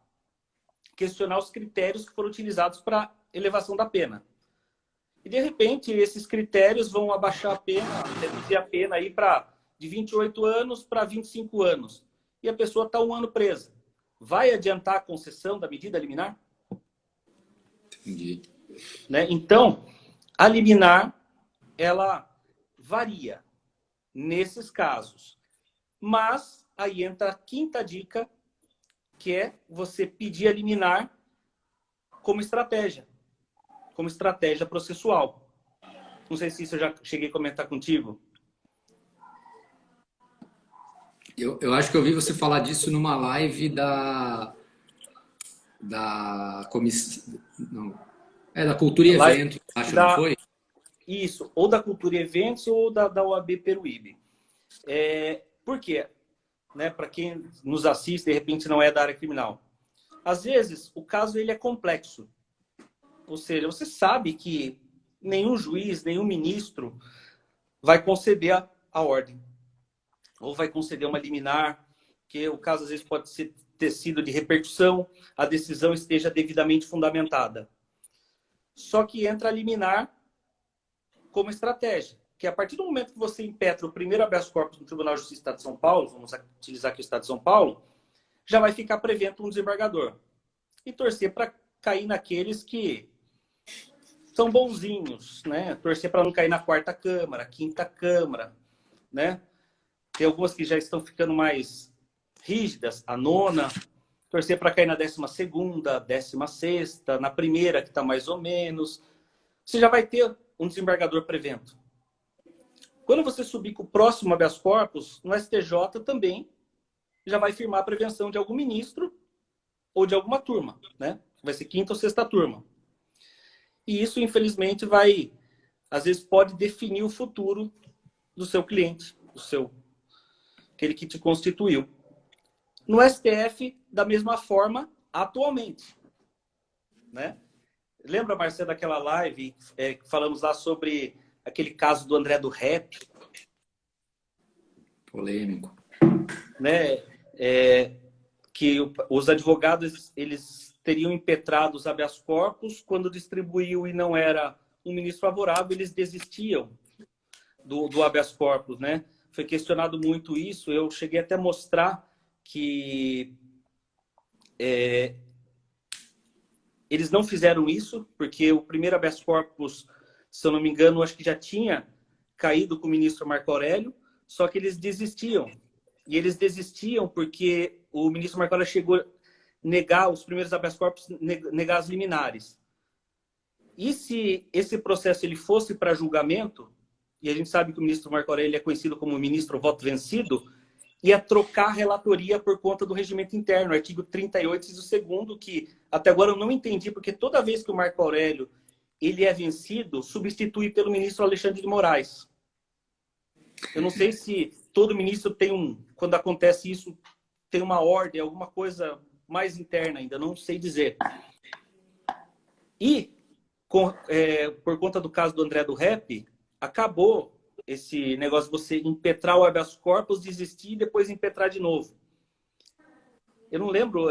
questionar os critérios que foram utilizados para elevação da pena. E, de repente, esses critérios vão abaixar a pena, reduzir a pena aí de 28 anos para 25 anos. E a pessoa está 1 ano presa. Vai adiantar a concessão da medida liminar? Entendi. Né? Então, a liminar, ela varia nesses casos. Mas aí entra a quinta dica, que é você pedir a liminar como estratégia processual. Não sei se isso eu já cheguei a comentar contigo. Eu acho que eu ouvi você falar disso numa live da comissão. Não. Da Cultura e Eventos, acho, não foi? Isso, ou da Cultura e Eventos ou da OAB Peruíbe. Por quê? Né, para quem nos assiste, de repente não é da área criminal. Às vezes, o caso ele é complexo. Ou seja, você sabe que nenhum juiz, nenhum ministro vai conceder a ordem. Ou vai conceder uma liminar, que o caso às vezes pode ter sido de repercussão, a decisão esteja devidamente fundamentada. Só que entra a liminar como estratégia. Que a partir do momento que você impetra o primeiro habeas corpus no Tribunal de Justiça do Estado de São Paulo, vamos utilizar aqui o Estado de São Paulo, já vai ficar prevento um desembargador. E torcer para cair naqueles que são bonzinhos, né? Torcer para não cair na 4ª Câmara, 5ª Câmara, né? Tem algumas que já estão ficando mais rígidas, a 9ª, torcer para cair na 12ª, 16ª, na primeira, que está mais ou menos. Você já vai ter um desembargador prevento. Quando você subir com o próximo habeas corpus, no STJ também já vai firmar a prevenção de algum ministro ou de alguma turma, né? Vai ser 5ª ou 6ª turma. E isso, infelizmente, às vezes pode definir o futuro do seu cliente, aquele que te constituiu. No STF, da mesma forma, atualmente, né? Lembra, Marcelo, daquela live que falamos lá sobre aquele caso do André do Rap? Polêmico. Né? Que os advogados eles teriam impetrado os habeas corpus, quando distribuiu e não era um ministro favorável, eles desistiam do habeas corpus, né? Foi questionado muito isso. Eu cheguei até a mostrar que eles não fizeram isso, porque o primeiro habeas corpus, se eu não me engano, acho que já tinha caído com o ministro Marco Aurélio, só que eles desistiam. E eles desistiam porque o ministro Marco Aurélio chegou a negar os primeiros habeas corpus, negar as liminares. E se esse processo ele fosse para julgamento, e a gente sabe que o ministro Marco Aurélio é conhecido como ministro voto vencido, ia trocar a relatoria por conta do regimento interno, artigo 38, inciso 2º, que até agora eu não entendi, porque toda vez que o Marco Aurélio ele é vencido, substitui pelo ministro Alexandre de Moraes. Eu não sei se todo ministro tem quando acontece isso, tem uma ordem, alguma coisa mais interna ainda, não sei dizer. E, por conta do caso do André do Rap, acabou esse negócio de você impetrar o habeas corpus, desistir e depois impetrar de novo. Eu não lembro,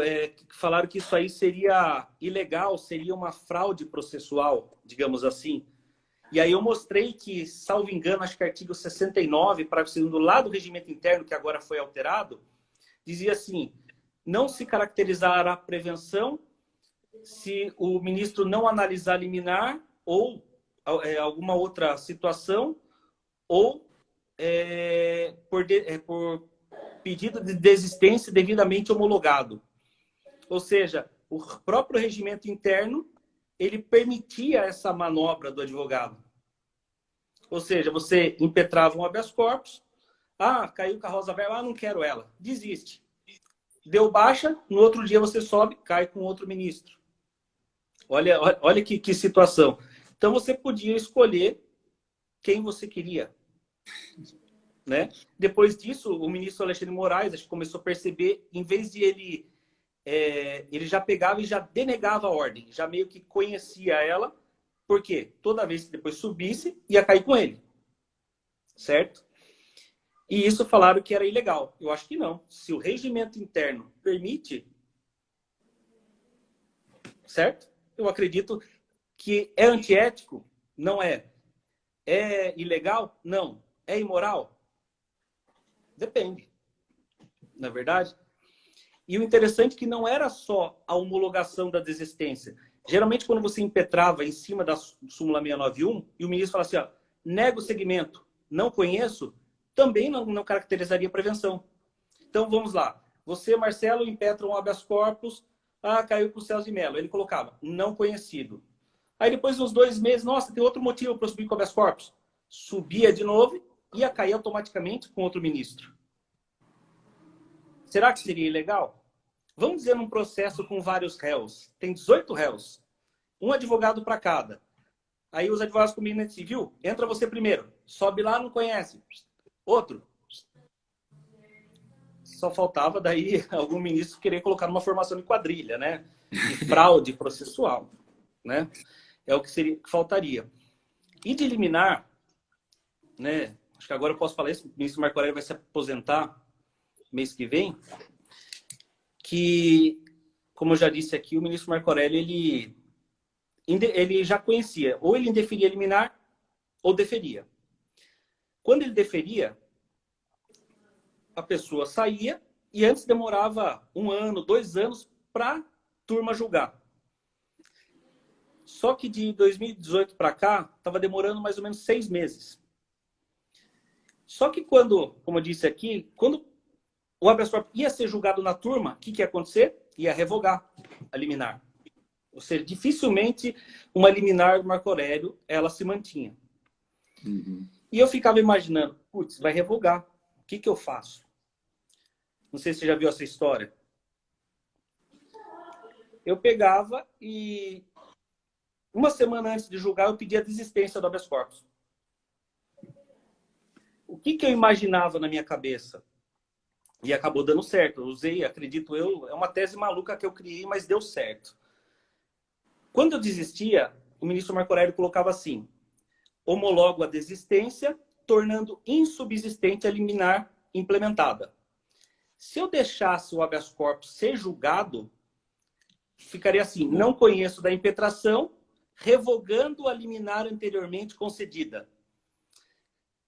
falaram que isso aí seria ilegal, seria uma fraude processual, digamos assim. E aí eu mostrei que, salvo engano, acho que artigo 69, parágrafo 2º, lá do regimento interno, que agora foi alterado, dizia assim: não se caracterizará a prevenção se o ministro não analisar liminar ou alguma outra situação ou por pedido de desistência devidamente homologado. Ou seja, o próprio regimento interno ele permitia essa manobra do advogado. Ou seja, você impetrava um habeas corpus, caiu com a Rosa Weber, não quero ela, desiste. Deu baixa, no outro dia você sobe, cai com outro ministro. Olha que situação. Então você podia escolher quem você queria. né? Depois disso, o ministro Alexandre de Moraes acho que começou a perceber, em vez de ele já pegava e já denegava a ordem, já meio que conhecia ela, porque toda vez que depois subisse, ia cair com ele, certo? E isso falaram que era ilegal. Eu acho que não. Se o regimento interno permite, certo? Eu acredito que é antiético? Não é. É ilegal? Não. É imoral? Depende. Não é verdade? E o interessante é que não era só a homologação da desistência. Geralmente, quando você impetrava em cima da súmula 691 e o ministro falava assim, ó, nega o segmento, não conheço, também não caracterizaria prevenção. Então, vamos lá. Você, Marcelo, impetra um habeas corpus, caiu para o Celso de Mello. Ele colocava, não conhecido. Aí, depois de uns 2 meses, nossa, tem outro motivo para subir com o habeas corpus. Subia de novo, ia cair automaticamente com outro ministro. Será que seria ilegal? Vamos dizer num processo com vários réus. Tem 18 réus. Um advogado para cada. Aí os advogados combinam assim, viu? Entra você primeiro. Sobe lá, não conhece. Outro. Só faltava daí algum ministro querer colocar numa formação de quadrilha, né? De fraude processual, né? É o que faltaria. E de liminar, né? Acho que agora eu posso falar isso, o ministro Marco Aurélio vai se aposentar mês que vem, que, como eu já disse aqui, o ministro Marco Aurélio, ele já conhecia, ou ele indeferia liminar, ou deferia. Quando ele deferia, a pessoa saía e antes demorava 1 ano, 2 anos para a turma julgar. Só que de 2018 para cá, estava demorando mais ou menos 6 meses. Só que quando, como eu disse aqui, quando o habeas corpus ia ser julgado na turma, o que ia acontecer? Ia revogar a liminar. Ou seja, dificilmente uma liminar do Marco Aurélio, ela se mantinha. Uhum. E eu ficava imaginando, putz, vai revogar. O que eu faço? Não sei se você já viu essa história. Eu pegava e 1 semana antes de julgar, eu pedia a desistência do habeas corpus. O que eu imaginava na minha cabeça? E acabou dando certo. Eu usei, acredito eu, é uma tese maluca que eu criei, mas deu certo. Quando eu desistia, o ministro Marco Aurélio colocava assim, homologo a desistência, tornando insubsistente a liminar implementada. Se eu deixasse o habeas corpus ser julgado, ficaria assim, não conheço da impetração, revogando a liminar anteriormente concedida.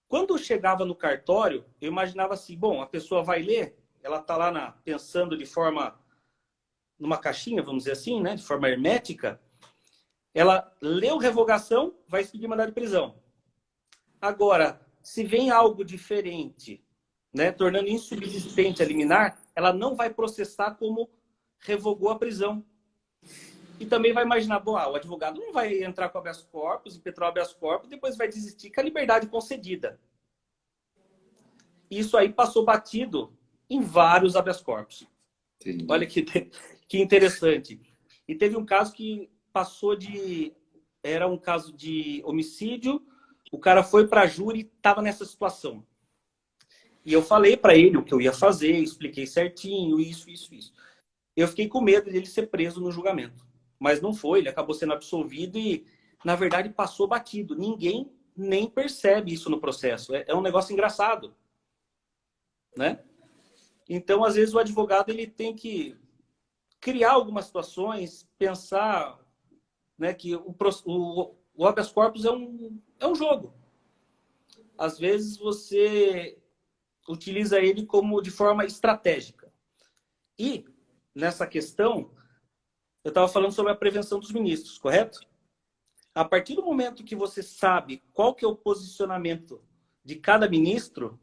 Quando eu chegava no cartório, eu imaginava assim, bom, a pessoa vai ler, ela está lá pensando de forma, numa caixinha, vamos dizer assim, né, de forma hermética, ela leu revogação, vai expedir mandado de prisão. Agora, se vem algo diferente, né, tornando insubsistente a liminar, ela não vai processar como revogou a prisão. E também vai imaginar, bom, o advogado não vai entrar com habeas corpus, impetrar o habeas corpus, depois vai desistir com a liberdade concedida. Isso aí passou batido em vários habeas corpus. Entendi. Olha que interessante. E teve um caso que passou era um caso de homicídio, o cara foi para a júri e estava nessa situação. E eu falei para ele o que eu ia fazer, expliquei certinho, isso. Eu fiquei com medo de ele ser preso no julgamento. Mas não foi, ele acabou sendo absolvido e, na verdade, passou batido. Ninguém nem percebe isso no processo. É um negócio engraçado, né? Então, às vezes, o advogado ele tem que criar algumas situações, pensar, né, que o habeas corpus é um jogo. Às vezes, você utiliza ele como de forma estratégica. E, nessa questão, eu estava falando sobre a prevenção dos ministros, correto? A partir do momento que você sabe qual que é o posicionamento de cada ministro,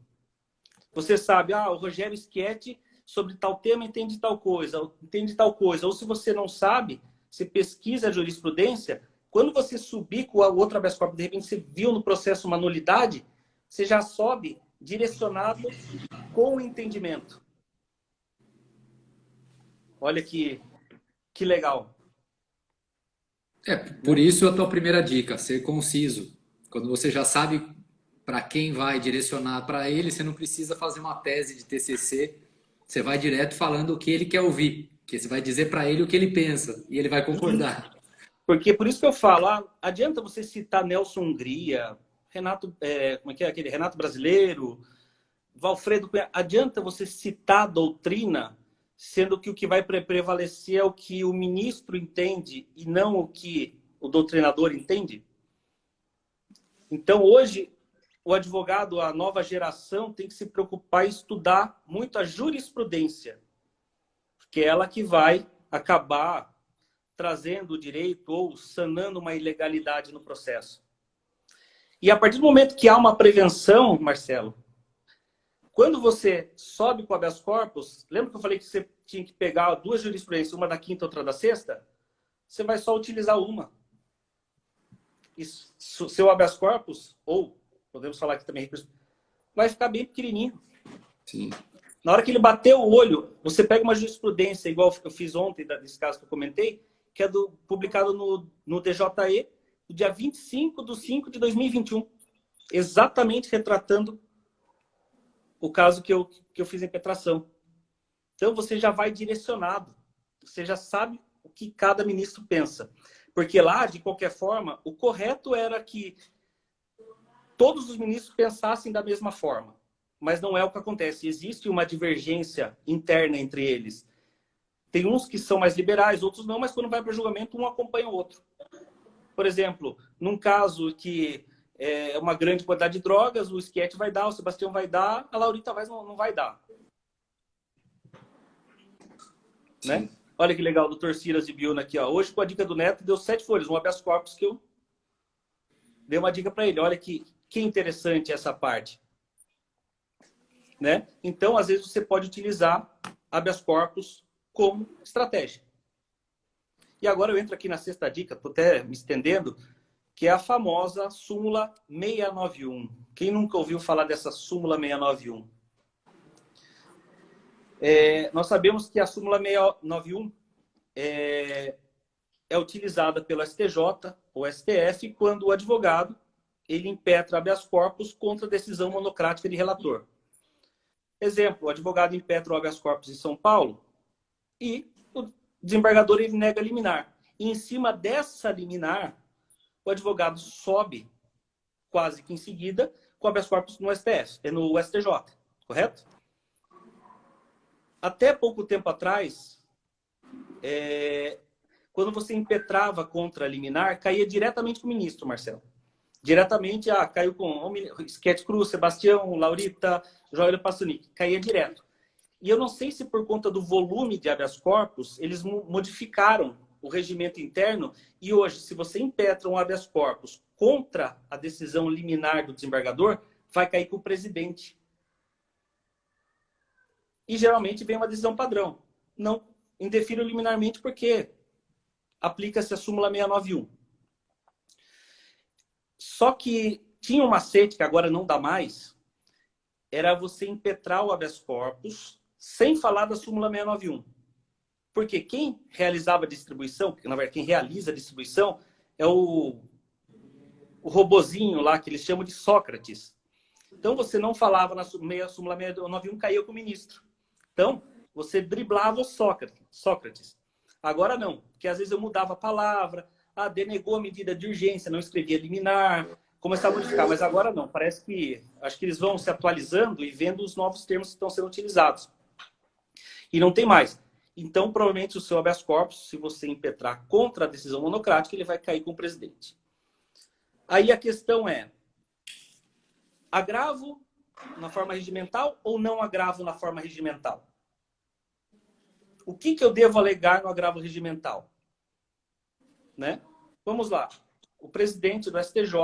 você sabe, o Rogério Schietti sobre tal tema entende tal coisa. Ou se você não sabe, você pesquisa a jurisprudência, quando você subir com o outro habeas corpus, de repente você viu no processo uma nulidade, você já sobe direcionado com o entendimento. Olha que legal. Por isso a tua primeira dica, ser conciso. Quando você já sabe para quem vai direcionar para ele, você não precisa fazer uma tese de TCC, você vai direto falando o que ele quer ouvir, que você vai dizer para ele o que ele pensa e ele vai concordar. Porque por isso que eu falo, adianta você citar Nelson Hungria, Renato, como é que é aquele Renato Brasileiro, Valfredo Cunha, adianta você citar a doutrina, sendo que o que vai prevalecer é o que o ministro entende e não o que o doutrinador entende? Então, hoje, o advogado, a nova geração, tem que se preocupar em estudar muito a jurisprudência, porque é ela que vai acabar trazendo o direito ou sanando uma ilegalidade no processo. E a partir do momento que há uma prevenção, Marcelo, quando você sobe com o habeas corpus, lembra que eu falei que você tinha que pegar duas jurisprudências, uma da quinta e outra da sexta? Você vai só utilizar uma. E seu habeas corpus, ou podemos falar aqui também, vai ficar bem pequenininho. Sim. Na hora que ele bater o olho, você pega uma jurisprudência, igual eu fiz ontem, desse caso que eu comentei, que é publicado no DJE, no dia 25/5/2021. Exatamente retratando o caso que eu fiz a impetração. Então, você já vai direcionado. Você já sabe o que cada ministro pensa. Porque lá, de qualquer forma, o correto era que todos os ministros pensassem da mesma forma. Mas não é o que acontece. Existe uma divergência interna entre eles. Tem uns que são mais liberais, outros não, mas quando vai para o julgamento, um acompanha o outro. Por exemplo, num caso que é uma grande quantidade de drogas, o Schietti vai dar, o Sebastião vai dar, a Laurita Vaz não vai dar. Né? Olha que legal, o doutor Ciras de Biona aqui. Ó. Hoje, com a dica do Neto, deu 7 folhas, um habeas corpus que eu dei uma dica para ele. Olha que interessante essa parte. Né? Então, às vezes, você pode utilizar habeas corpus como estratégia. E agora eu entro aqui na sexta dica, estou até me estendendo, que é a famosa súmula 691. Quem nunca ouviu falar dessa súmula 691? Nós sabemos que a súmula 691 é utilizada pelo STJ ou STF quando o advogado ele impetra habeas corpus contra a decisão monocrática de relator. Exemplo, o advogado impetra o habeas corpus em São Paulo e o desembargador ele nega a liminar. E em cima dessa liminar, o advogado sobe quase que em seguida com habeas corpus no STJ, correto? Até pouco tempo atrás, quando você impetrava contra a liminar, caía diretamente com o ministro, Marcelo. Diretamente, caiu com Schietti Cruz, Sebastião, Laurita, Joel Passanic. Caía direto. E eu não sei se por conta do volume de habeas corpus, eles modificaram o regimento interno e hoje, se você impetra um habeas corpus contra a decisão liminar do desembargador, vai cair com o presidente. E geralmente vem uma decisão padrão. Não indefiro liminarmente porque aplica-se a súmula 691. Só que tinha um macete que agora não dá mais, era você impetrar o habeas corpus sem falar da súmula 691. Porque quem realizava a distribuição, na verdade, quem realiza a distribuição é o robozinho lá, que eles chamam de Sócrates. Então, você não falava na súmula 691, caía com o ministro. Então, você driblava o Sócrates. Agora não, porque às vezes eu mudava a palavra, denegou a medida de urgência, não escrevia liminar, começava a modificar. Mas agora não, parece que, acho que eles vão se atualizando e vendo os novos termos que estão sendo utilizados. E não tem mais. Então, provavelmente, o seu habeas corpus, se você impetrar contra a decisão monocrática, ele vai cair com o presidente. Aí a questão é, agravo na forma regimental ou não agravo na forma regimental? O que eu devo alegar no agravo regimental? Né? Vamos lá. O presidente do STJ,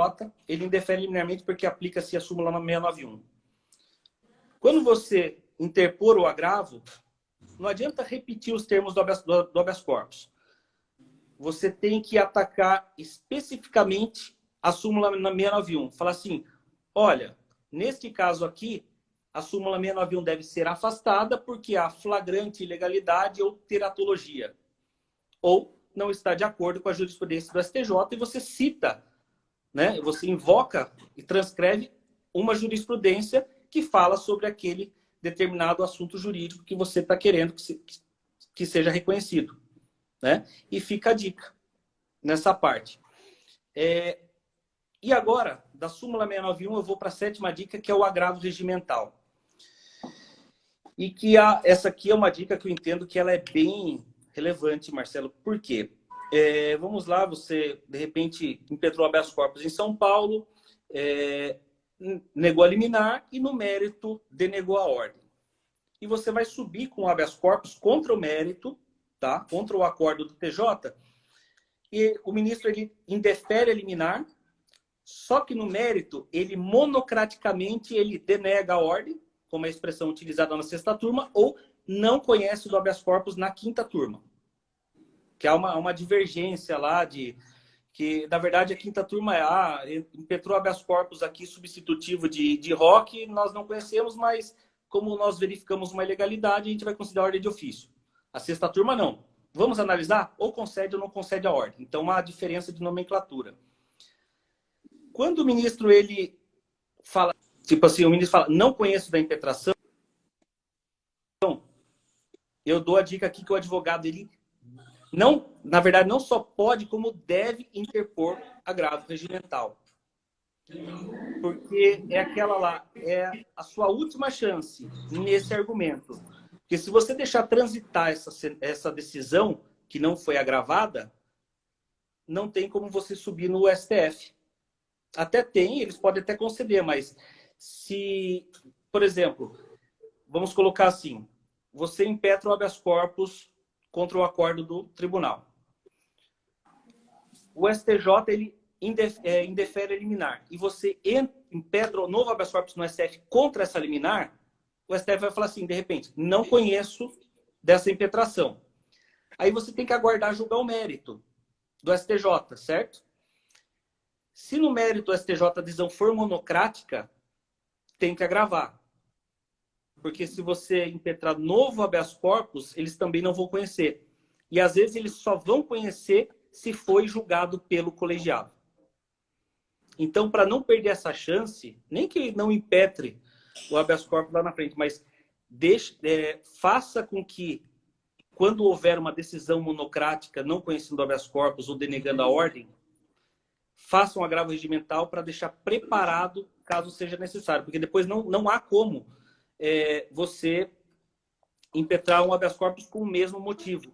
ele indefere liminarmente porque aplica-se a súmula 691. Quando você interpor o agravo, não adianta repetir os termos do habeas corpus. Você tem que atacar especificamente a súmula 691. Falar assim, olha, neste caso aqui, a súmula 691 deve ser afastada porque há flagrante ilegalidade ou teratologia. Ou não está de acordo com a jurisprudência do STJ e você cita, né? Você invoca e transcreve uma jurisprudência que fala sobre aquele determinado assunto jurídico que você está querendo que seja reconhecido, né? E fica a dica nessa parte. E agora, da súmula 691, eu vou para a 7ª dica, que é o agravo regimental. E que essa aqui é uma dica que eu entendo que ela é bem relevante, Marcelo. Por quê? Vamos lá, você, de repente, impetrou habeas corpus em São Paulo, negou a liminar e, no mérito, denegou a ordem. E você vai subir com o habeas corpus contra o mérito, tá? Contra o acordo do TJ, e o ministro ele indefere a liminar, só que no mérito, ele monocraticamente ele denega a ordem, como é a expressão utilizada na 6ª turma, ou não conhece do habeas corpus na 5ª turma. Que há uma divergência lá que, na verdade, a 5ª turma impetrou habeas corpus aqui substitutivo de ROC, nós não conhecemos, mas como nós verificamos uma ilegalidade, a gente vai considerar a ordem de ofício. A 6ª turma, não. Vamos analisar? Ou concede ou não concede a ordem. Então, há diferença de nomenclatura. Quando o ministro, ele fala, tipo assim, o ministro fala, não conheço da impetração, eu dou a dica aqui que o advogado, ele não, na verdade, não só pode, como deve interpor agravo regimental. Porque é aquela lá, é a sua última chance nesse argumento. Porque se você deixar transitar essa decisão, que não foi agravada, não tem como você subir no STF. Até tem, eles podem até conceder, mas se, por exemplo, vamos colocar assim, você impetra o habeas corpus contra o acordo do tribunal. O STJ, ele indefere a liminar. E você impetra o novo habeas corpus no STF contra essa liminar, o STF vai falar assim, de repente, não conheço dessa impetração. Aí você tem que aguardar julgar o mérito do STJ, certo? Se no mérito do STJ a decisão for monocrática, tem que agravar. Porque se você impetrar novo habeas corpus, eles também não vão conhecer. E às vezes eles só vão conhecer se foi julgado pelo colegiado. Então, para não perder essa chance, nem que não impetre o habeas corpus lá na frente, mas faça com que, quando houver uma decisão monocrática, não conhecendo o habeas corpus ou denegando a ordem, faça um agravo regimental para deixar preparado caso seja necessário. Porque depois não há como você impetrar um habeas corpus com o mesmo motivo,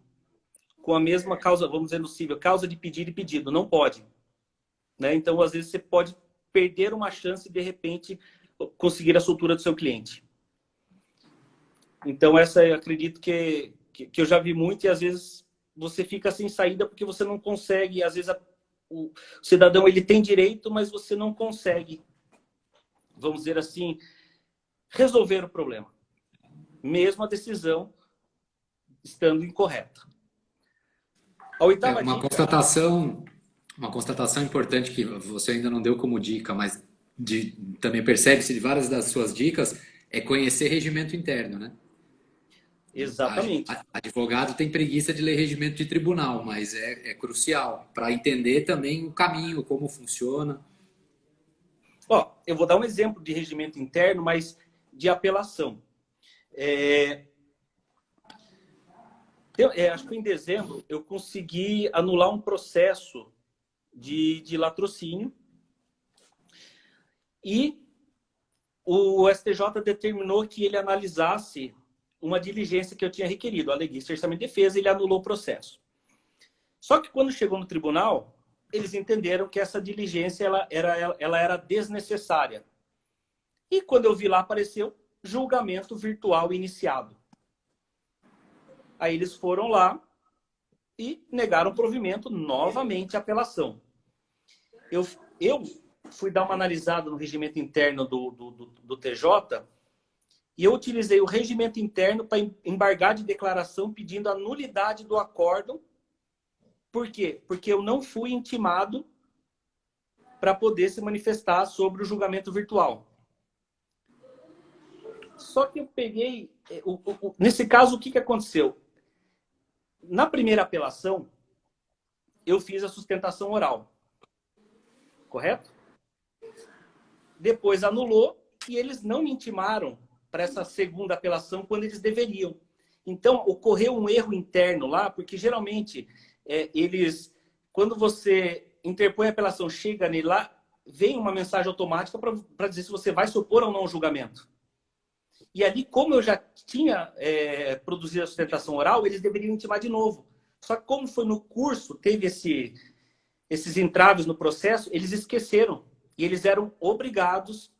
com a mesma causa, vamos dizer, no cível, causa de pedido e pedido. Não pode. Né? Então, às vezes, você pode perder uma chance de repente, conseguir a soltura do seu cliente. Então, essa eu acredito que eu já vi muito e, às vezes, você fica sem saída porque você não consegue. Às vezes, o cidadão ele tem direito, mas você não consegue, vamos dizer assim, resolver o problema. Mesmo a decisão estando incorreta. A 8ª dica... Uma constatação importante que você ainda não deu como dica, mas também percebe-se de várias das suas dicas, é conhecer regimento interno, né? Exatamente. Advogado tem preguiça de ler regimento de tribunal, mas é crucial para entender também o caminho, como funciona. Eu vou dar um exemplo de regimento interno, mas de apelação. Acho que em dezembro eu consegui anular um processo de latrocínio e o STJ determinou que ele analisasse uma diligência que eu tinha requerido. Eu aleguei cerceamento de defesa e ele anulou o processo. Só que quando chegou no tribunal, eles entenderam que essa diligência ela era desnecessária. E quando eu vi lá, apareceu julgamento virtual iniciado. Aí eles foram lá e negaram provimento, novamente apelação. Eu fui dar uma analisada no regimento interno do TJ e eu utilizei o regimento interno para embargar de declaração pedindo a nulidade do acórdão. Por quê? Porque eu não fui intimado para poder se manifestar sobre o julgamento virtual. Só que eu peguei... Nesse caso, o que aconteceu? Na primeira apelação, eu fiz a sustentação oral. Correto? depois anulou e eles não me intimaram para essa segunda apelação quando eles deveriam. Então, ocorreu um erro interno lá, porque geralmente quando você interpõe a apelação, chega nele lá, vem uma mensagem automática para dizer se você vai se opor ou não ao julgamento. E ali, como eu já tinha produzido a sustentação oral, eles deveriam intimar de novo. Só que como foi no curso, teve esses entraves no processo, eles esqueceram. E eles eram obrigados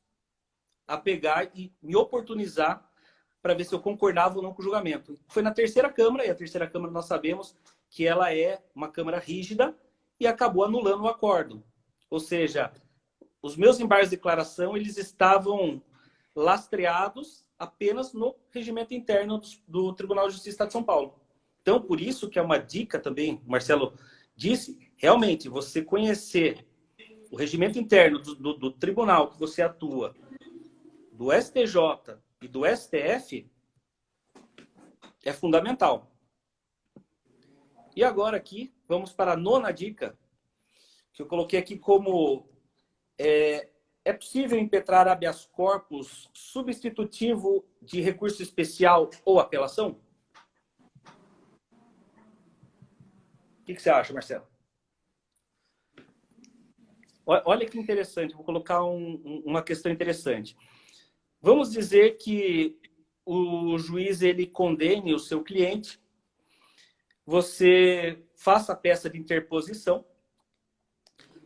a pegar e me oportunizar para ver se eu concordava ou não com o julgamento. Foi na terceira Câmara, e a terceira Câmara nós sabemos que ela é uma Câmara rígida e acabou anulando o acordo. Ou seja, os meus embargos de declaração, eles estavam lastreados apenas no regimento interno do Tribunal de Justiça do Estado de São Paulo. Então, por isso que é uma dica também, o Marcelo disse, realmente, você conhecer o regimento interno do tribunal que você atua, do STJ e do STF, é fundamental. E agora aqui, vamos para a nona dica, que eu coloquei aqui como é possível impetrar habeas corpus substitutivo de recurso especial ou apelação? O que você acha, Marcelo? Olha que interessante, vou colocar uma questão interessante. Vamos dizer que o juiz ele condene o seu cliente, você faça a peça de interposição,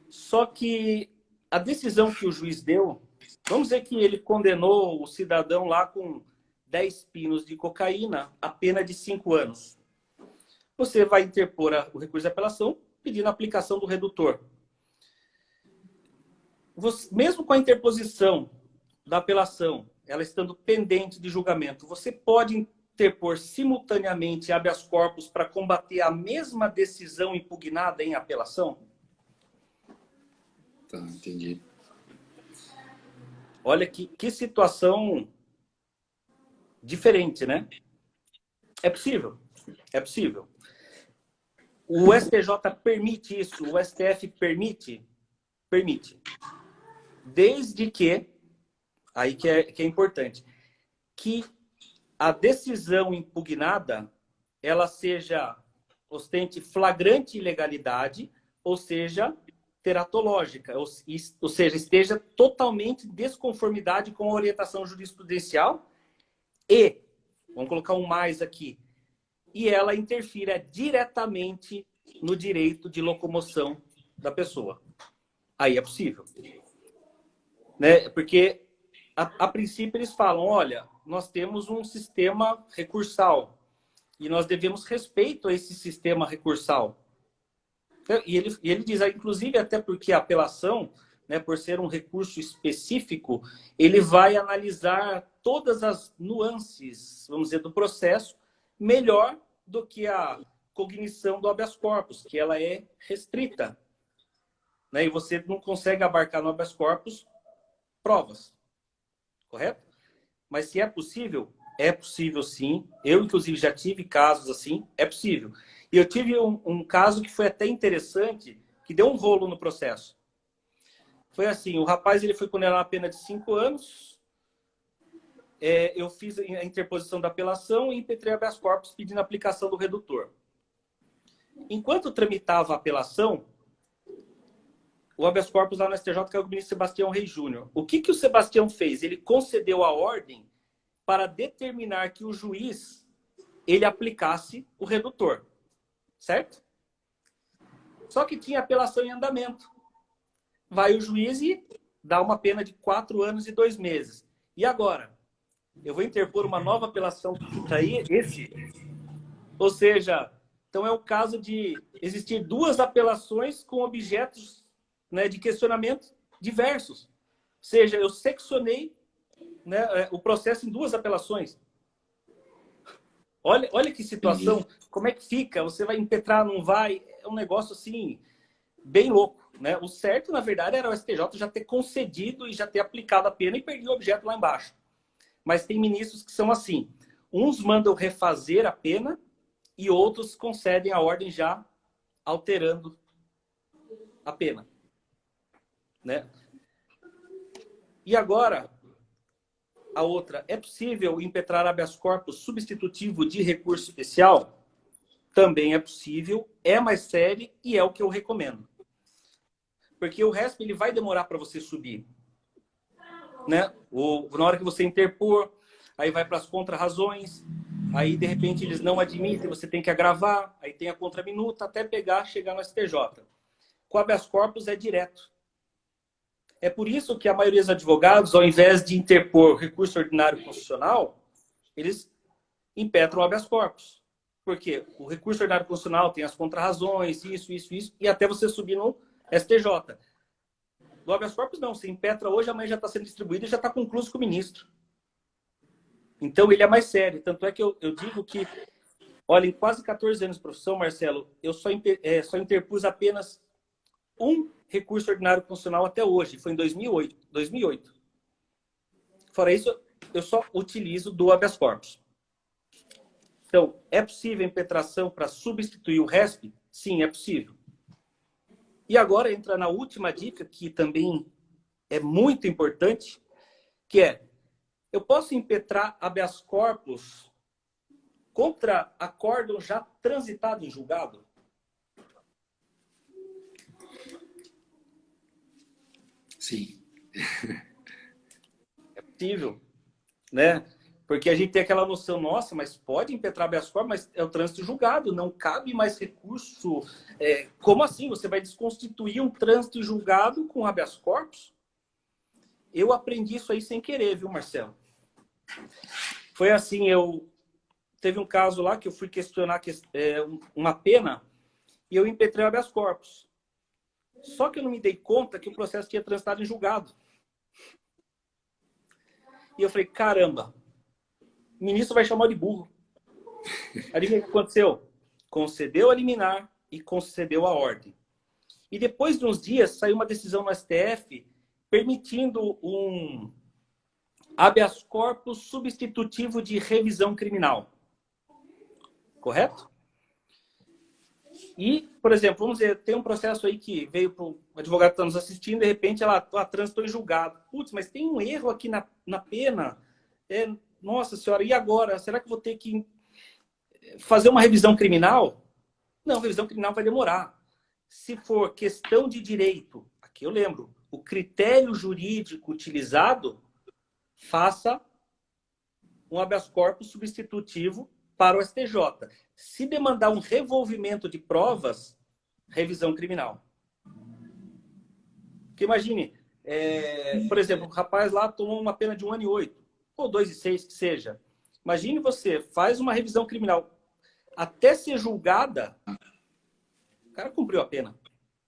só que a decisão que o juiz deu, vamos dizer que ele condenou o cidadão lá com 10 pinos de cocaína a pena de 5 anos. Você vai interpor o recurso de apelação pedindo a aplicação do redutor. Mesmo com a interposição da apelação, ela estando pendente de julgamento, você pode interpor simultaneamente habeas corpus para combater a mesma decisão impugnada em apelação? Tá, entendi. Olha que situação diferente, né? É possível. É possível. O STJ permite isso, o STF permite? Permite. Desde que, aí que é importante, que a decisão impugnada, ela ostente flagrante ilegalidade, ou seja, teratológica, ou seja, esteja totalmente em desconformidade com a orientação jurisprudencial e, vamos colocar um mais aqui, e ela interfira diretamente no direito de locomoção da pessoa. Aí é possível. Né? Porque, a princípio, eles falam, olha, nós temos um sistema recursal e nós devemos respeito a esse sistema recursal. E ele diz, inclusive, até porque a apelação, né, por ser um recurso específico, ele vai analisar todas as nuances, vamos dizer, do processo, melhor do que a cognição do habeas corpus, que ela é restrita. Né? E você não consegue abarcar no habeas corpus provas. Correto? Mas se é possível sim. Eu, inclusive, já tive casos assim, é possível. E eu tive um caso que foi até interessante, que deu um rolo no processo. Foi assim, o rapaz ele foi condenado a pena de 5 anos, eu fiz a interposição da apelação e impetrei habeas corpus pedindo a aplicação do redutor. Enquanto tramitava a apelação, o habeas corpus lá no STJ caiu com o ministro Sebastião Reis Júnior. O que o Sebastião fez? Ele concedeu a ordem para determinar que o juiz ele aplicasse o redutor. Certo? Só que tinha apelação em andamento. Vai o juiz e dá uma pena de 4 anos e 2 meses. E agora? Eu vou interpor uma nova apelação que fica aí, Ou seja, então é o caso de existir 2 apelações com objetos, né, de questionamento diversos. Ou seja, eu seccionei, né, o processo em 2 apelações. Olha que situação, como é que fica? Você vai impetrar, não vai? É um negócio assim, bem louco. Né? O certo, na verdade, era o STJ já ter concedido e já ter aplicado a pena e perdido o objeto lá embaixo. Mas tem ministros que são assim. Uns mandam refazer a pena e outros concedem a ordem já alterando a pena. Né? E agora, a outra, é possível impetrar habeas corpus substitutivo de recurso especial? Também é possível, é mais sério e é o que eu recomendo. Porque o RESP ele vai demorar para você subir. Né? Na hora que você interpor, aí vai para as contrarrazões, aí de repente eles não admitem, você tem que agravar, aí tem a contraminuta até chegar no STJ. Com habeas corpus é direto. É por isso que a maioria dos advogados, ao invés de interpor recurso ordinário constitucional, eles impetram habeas corpus. Porque o recurso ordinário constitucional tem as contrarrazões, isso, e até você subir no STJ. Do habeas corpus, não. Você impetra hoje, amanhã já está sendo distribuído e já está concluído com o ministro. Então, ele é mais sério. Tanto é que eu digo que, olha, em quase 14 anos de profissão, Marcelo, eu só interpus apenas um recurso ordinário constitucional até hoje. Foi em 2008. Fora isso, eu só utilizo do habeas corpus. Então, é possível a impetração para substituir o RESP? Sim, é possível. E agora entra na última dica, que também é muito importante, que é, eu posso impetrar habeas corpus contra acórdão já transitado em julgado? Sim. É possível, né? Porque a gente tem aquela noção, nossa, mas pode impetrar habeas corpus, mas é o trânsito julgado, não cabe mais recurso. Como assim? Você vai desconstituir um trânsito julgado com habeas corpus? Eu aprendi isso aí sem querer, viu, Marcelo? Foi assim, teve um caso lá que eu fui questionar uma pena e eu impetrei o habeas corpus. Só que eu não me dei conta que o processo tinha transitado em julgado. E eu falei, caramba, o ministro vai chamar de burro. Adivinha o que aconteceu? Concedeu a liminar e concedeu a ordem. E depois de uns dias, saiu uma decisão no STF permitindo um habeas corpus substitutivo de revisão criminal. Correto? E, por exemplo, vamos dizer, tem um processo aí que veio para o advogado que está nos assistindo, de repente ela transitou em julgado. Putz, mas tem um erro aqui na pena. Nossa senhora, e agora? Será que eu vou ter que fazer uma revisão criminal? Não, revisão criminal vai demorar. Se for questão de direito, aqui eu lembro, o critério jurídico utilizado, faça um habeas corpus substitutivo para o STJ. Se demandar um revolvimento de provas, revisão criminal. Porque imagine, por exemplo, o rapaz lá tomou uma pena de 1 ano e 8, ou 2 e 6, que seja. Imagine você, faz uma revisão criminal. Até ser julgada, o cara cumpriu a pena.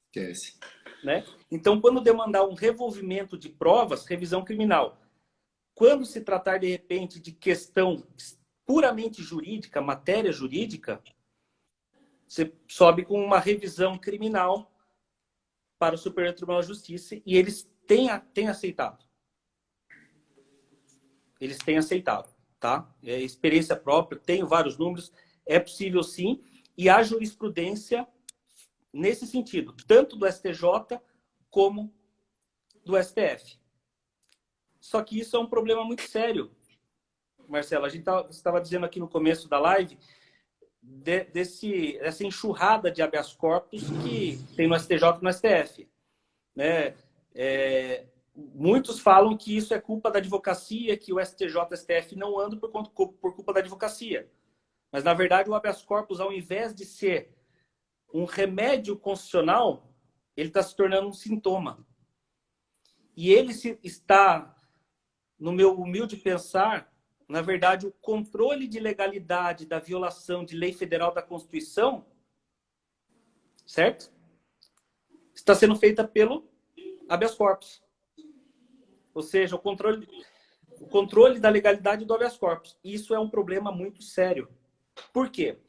Esquece. Né? Então, quando demandar um revolvimento de provas, revisão criminal. Quando se tratar, de repente, de questão puramente jurídica, matéria jurídica, você sobe com uma revisão criminal para o Superior Tribunal de Justiça e eles têm aceitado. Eles têm aceitado, tá? É experiência própria, tenho vários números, é possível sim, e há jurisprudência nesse sentido, tanto do STJ como do STF. Só que isso é um problema muito sério, Marcelo. A gente estava dizendo aqui no começo da live dessa enxurrada de habeas corpus que tem no STJ e no STF. Né? Muitos falam que isso é culpa da advocacia, que o STJ e o STF não andam por culpa da advocacia. Mas, na verdade, o habeas corpus, ao invés de ser um remédio constitucional, ele está se tornando um sintoma. E ele está, no meu humilde pensar, na verdade, o controle de legalidade da violação de lei federal da Constituição, certo? Está sendo feita pelo habeas corpus. Ou seja, o controle da legalidade do habeas corpus. Isso é um problema muito sério. Por quê?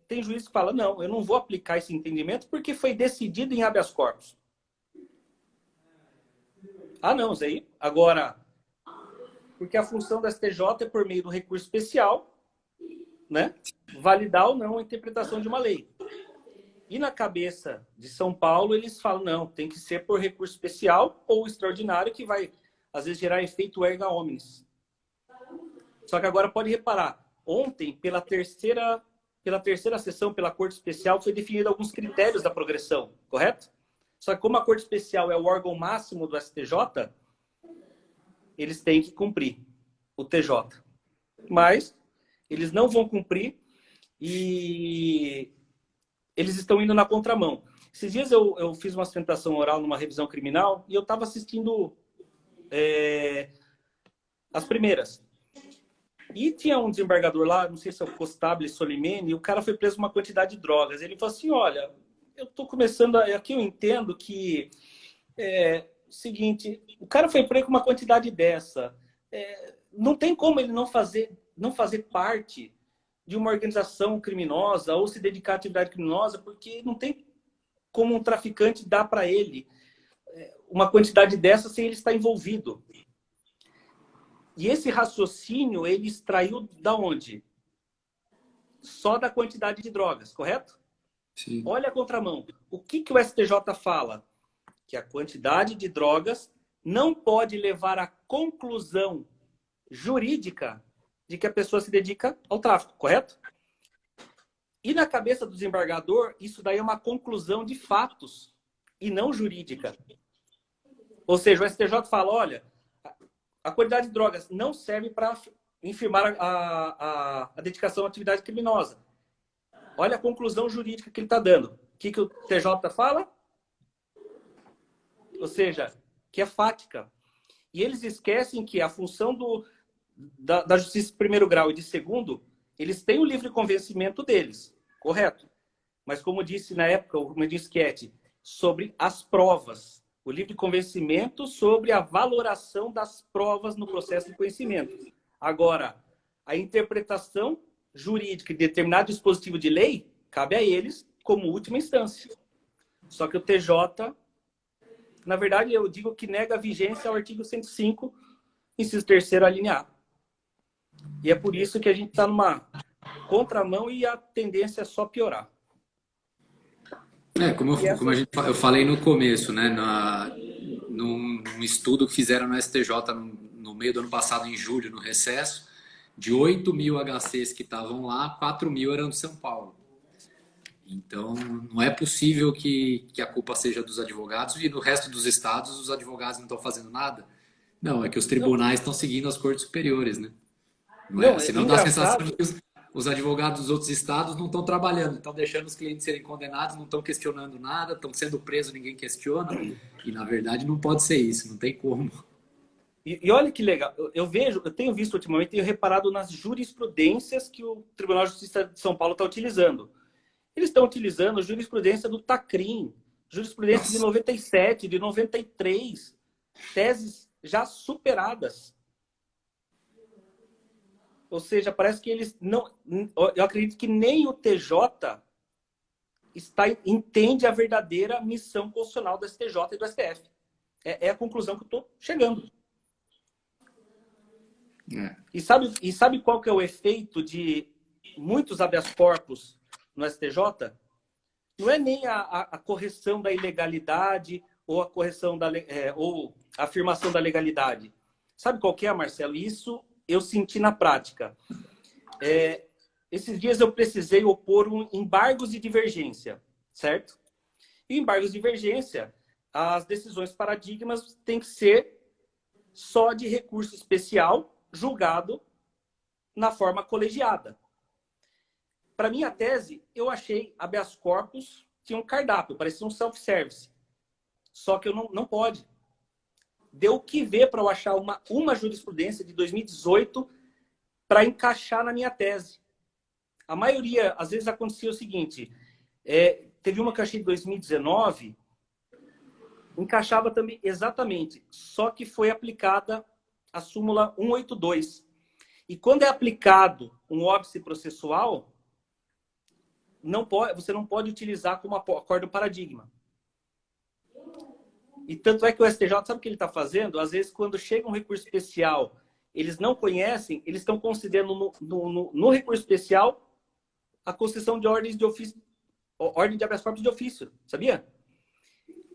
Tem juiz que fala, não, eu não vou aplicar esse entendimento porque foi decidido em habeas corpus. Ah, não, Zé. Agora, porque a função da STJ é por meio do recurso especial, né, validar ou não a interpretação de uma lei. E na cabeça de São Paulo, eles falam, não, tem que ser por recurso especial ou extraordinário, que vai, às vezes, gerar efeito erga omnes. Só que agora pode reparar, ontem, pela terceira sessão, pela Corte Especial, foi definido alguns critérios da progressão, correto? Só que como a Corte Especial é o órgão máximo do STJ, eles têm que cumprir o TJ. Mas eles não vão cumprir e eles estão indo na contramão. Esses dias eu fiz uma sustentação oral numa revisão criminal e eu estava assistindo as primeiras. E tinha um desembargador lá, não sei se é o Costabile Solimene, e o cara foi preso com uma quantidade de drogas. Ele falou assim, olha, eu estou começando... Aqui eu entendo que... seguinte, o cara foi preso com uma quantidade dessa. Não tem como ele não fazer parte de uma organização criminosa ou se dedicar à atividade criminosa, porque não tem como um traficante dar para ele uma quantidade dessa sem ele estar envolvido. E esse raciocínio ele extraiu da onde? Só da quantidade de drogas, correto? Sim. Olha a contramão. O que o STJ fala? Que a quantidade de drogas não pode levar à conclusão jurídica de que a pessoa se dedica ao tráfico, correto? E na cabeça do desembargador, isso daí é uma conclusão de fatos e não jurídica. Ou seja, o STJ fala, olha, a quantidade de drogas não serve para infirmar a dedicação à atividade criminosa. Olha a conclusão jurídica que ele está dando. O que o TJ fala? Ou seja, que é fática. E eles esquecem que a função da justiça de primeiro grau e de segundo, eles têm o livre convencimento deles, correto? Mas como disse na época o Medinschetti, sobre as provas. O livre convencimento sobre a valoração das provas no processo de conhecimento. Agora, a interpretação jurídica de determinado dispositivo de lei cabe a eles como última instância. Só que o TJ, na verdade, eu digo que nega a vigência ao artigo 105, inciso 3º, a linha A. E é por isso que a gente está numa contramão e a tendência é só piorar. Como eu falei no começo, né? Num estudo que fizeram no STJ no meio do ano passado, em julho, no recesso, de 8.000 HCs que estavam lá, 4.000 eram de São Paulo. Então, não é possível que a culpa seja dos advogados e no resto dos estados os advogados não estão fazendo nada. Não, é que os tribunais estão seguindo as cortes superiores, né? Senão dá a sensação de que os advogados dos outros estados não estão trabalhando, estão deixando os clientes serem condenados, não estão questionando nada, estão sendo presos, ninguém questiona. E, na verdade, não pode ser isso, não tem como. E olha que legal, eu tenho visto ultimamente, tenho reparado nas jurisprudências que o Tribunal de Justiça de São Paulo está utilizando. Eles estão utilizando jurisprudência do TACRIM, jurisprudência de 97, de 93, teses já superadas. Ou seja, parece que eles não... Eu acredito que nem o TJ entende a verdadeira missão constitucional do STJ e do STF. É a conclusão que eu estou chegando. E sabe qual que é o efeito de muitos habeas corpus no STJ? Não é nem a correção da ilegalidade ou a correção ou a afirmação da legalidade. Sabe qual que é, Marcelo? Isso eu senti na prática. Esses dias eu precisei opor embargos de divergência, certo? E embargos de divergência, as decisões paradigmas têm que ser só de recurso especial, julgado na forma colegiada. Para minha tese, eu achei habeas corpus tinha um cardápio, parecia um self-service. Só que eu não pode. Deu que ver para eu achar uma jurisprudência de 2018 para encaixar na minha tese. A maioria, às vezes, acontecia o seguinte, teve uma que eu achei de 2019, encaixava também exatamente, só que foi aplicada a súmula 182. E quando é aplicado um óbice processual, você não pode utilizar como acordo paradigma. E tanto é que o STJ, sabe o que ele está fazendo? Às vezes, quando chega um recurso especial, eles não conhecem, eles estão considerando no recurso especial a concessão de ordens de ofício ordem de habeas corpus de ofício, sabia?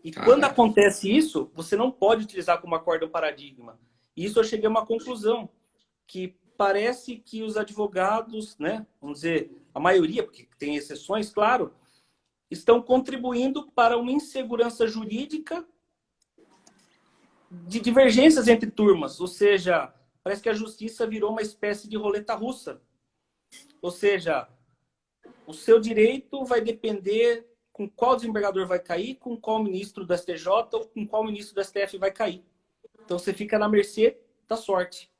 E Caraca. quando acontece isso, você não pode utilizar como acórdão paradigma. E isso eu cheguei a uma conclusão, que parece que os advogados, né, vamos dizer, a maioria, porque tem exceções, claro, estão contribuindo para uma insegurança jurídica de divergências entre turmas. Ou seja, parece que a justiça virou uma espécie de roleta russa. Ou seja, o seu direito vai depender com qual desembargador vai cair, com qual ministro do STJ ou com qual ministro do STF vai cair. Então você fica na mercê da sorte.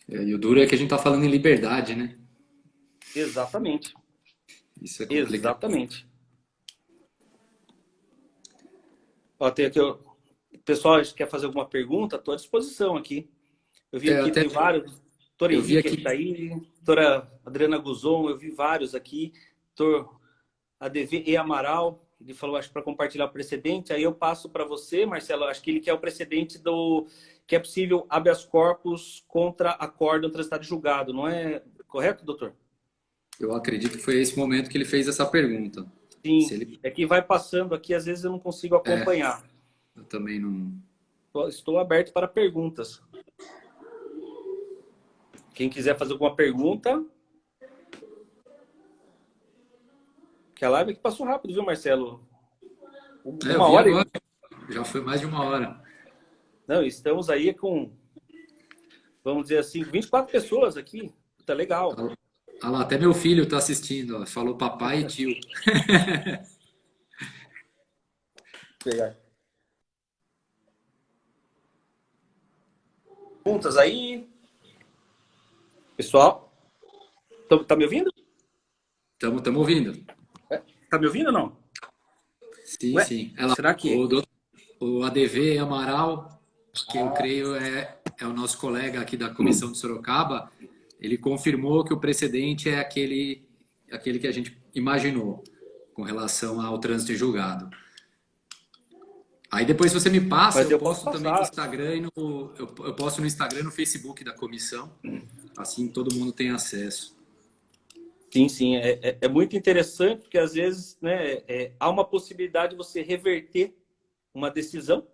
E o duro é que a gente tá falando em liberdade, né? Exatamente. Isso é complicado. Exatamente. Ó, tem aqui, o pessoal quer fazer alguma pergunta? Estou à disposição aqui. Eu vi aqui, tem vários. Doutora Henrique está aí, doutora Adriana Guzon, eu vi vários aqui. Doutor ADV e Amaral, ele falou, acho, para compartilhar o precedente. Aí eu passo para você, Marcelo, acho que ele quer o precedente do que é possível habeas corpus contra acórdão transitado e julgado, não é correto, doutor? Eu acredito que foi esse momento que ele fez essa pergunta. Sim, é que vai passando aqui, às vezes eu não consigo acompanhar. Eu também não... Estou aberto para perguntas. Quem quiser fazer alguma pergunta... Que a live aqui passou rápido, viu, Marcelo? Uma hora. Agora. Já foi mais de uma hora. Não, estamos aí com, vamos dizer assim, 24 pessoas aqui. Tá legal. Olha lá, até meu filho está assistindo. Ó. Falou papai e tio. Perguntas aí? Pessoal? Tá me ouvindo? Estamos ouvindo. Tá me ouvindo ou não? Sim, Ué? sim. Será que... O ADV Amaral, que eu creio é o nosso colega aqui da Comissão de Sorocaba, ele confirmou que o precedente é aquele que a gente imaginou com relação ao trânsito em julgado. Aí depois você me passa, eu posto também no Instagram e eu posto no Instagram e no Facebook da comissão, assim todo mundo tem acesso. Sim, sim, é muito interessante, porque às vezes, né, há uma possibilidade de você reverter uma decisão,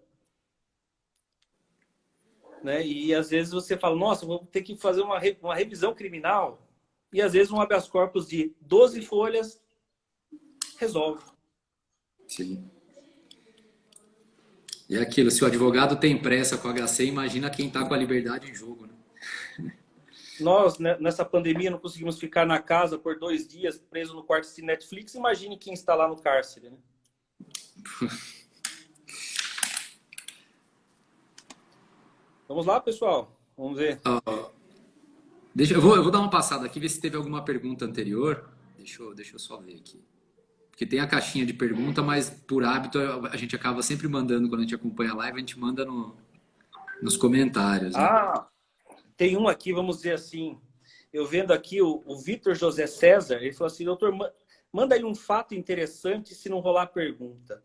né, e às vezes você fala, nossa, vou ter que fazer uma revisão criminal, e às vezes um habeas corpus de 12 folhas resolve. Sim. E é aquilo, se o advogado tem pressa com o HC, imagina quem está com a liberdade em jogo, né? Nós, né, nessa pandemia, não conseguimos ficar na casa por 2 dias, preso no quarto de Netflix. Imagine quem está lá no cárcere, né? Vamos lá, pessoal. Vamos ver. Eu vou dar uma passada aqui, ver se teve alguma pergunta anterior. Deixa eu só ver aqui. Porque tem a caixinha de pergunta, mas por hábito a gente acaba sempre mandando, quando a gente acompanha a live, a gente manda nos comentários. Né? Tem um aqui, vamos dizer assim, eu vendo aqui o Vitor José César, ele falou assim, doutor, manda aí um fato interessante se não rolar pergunta.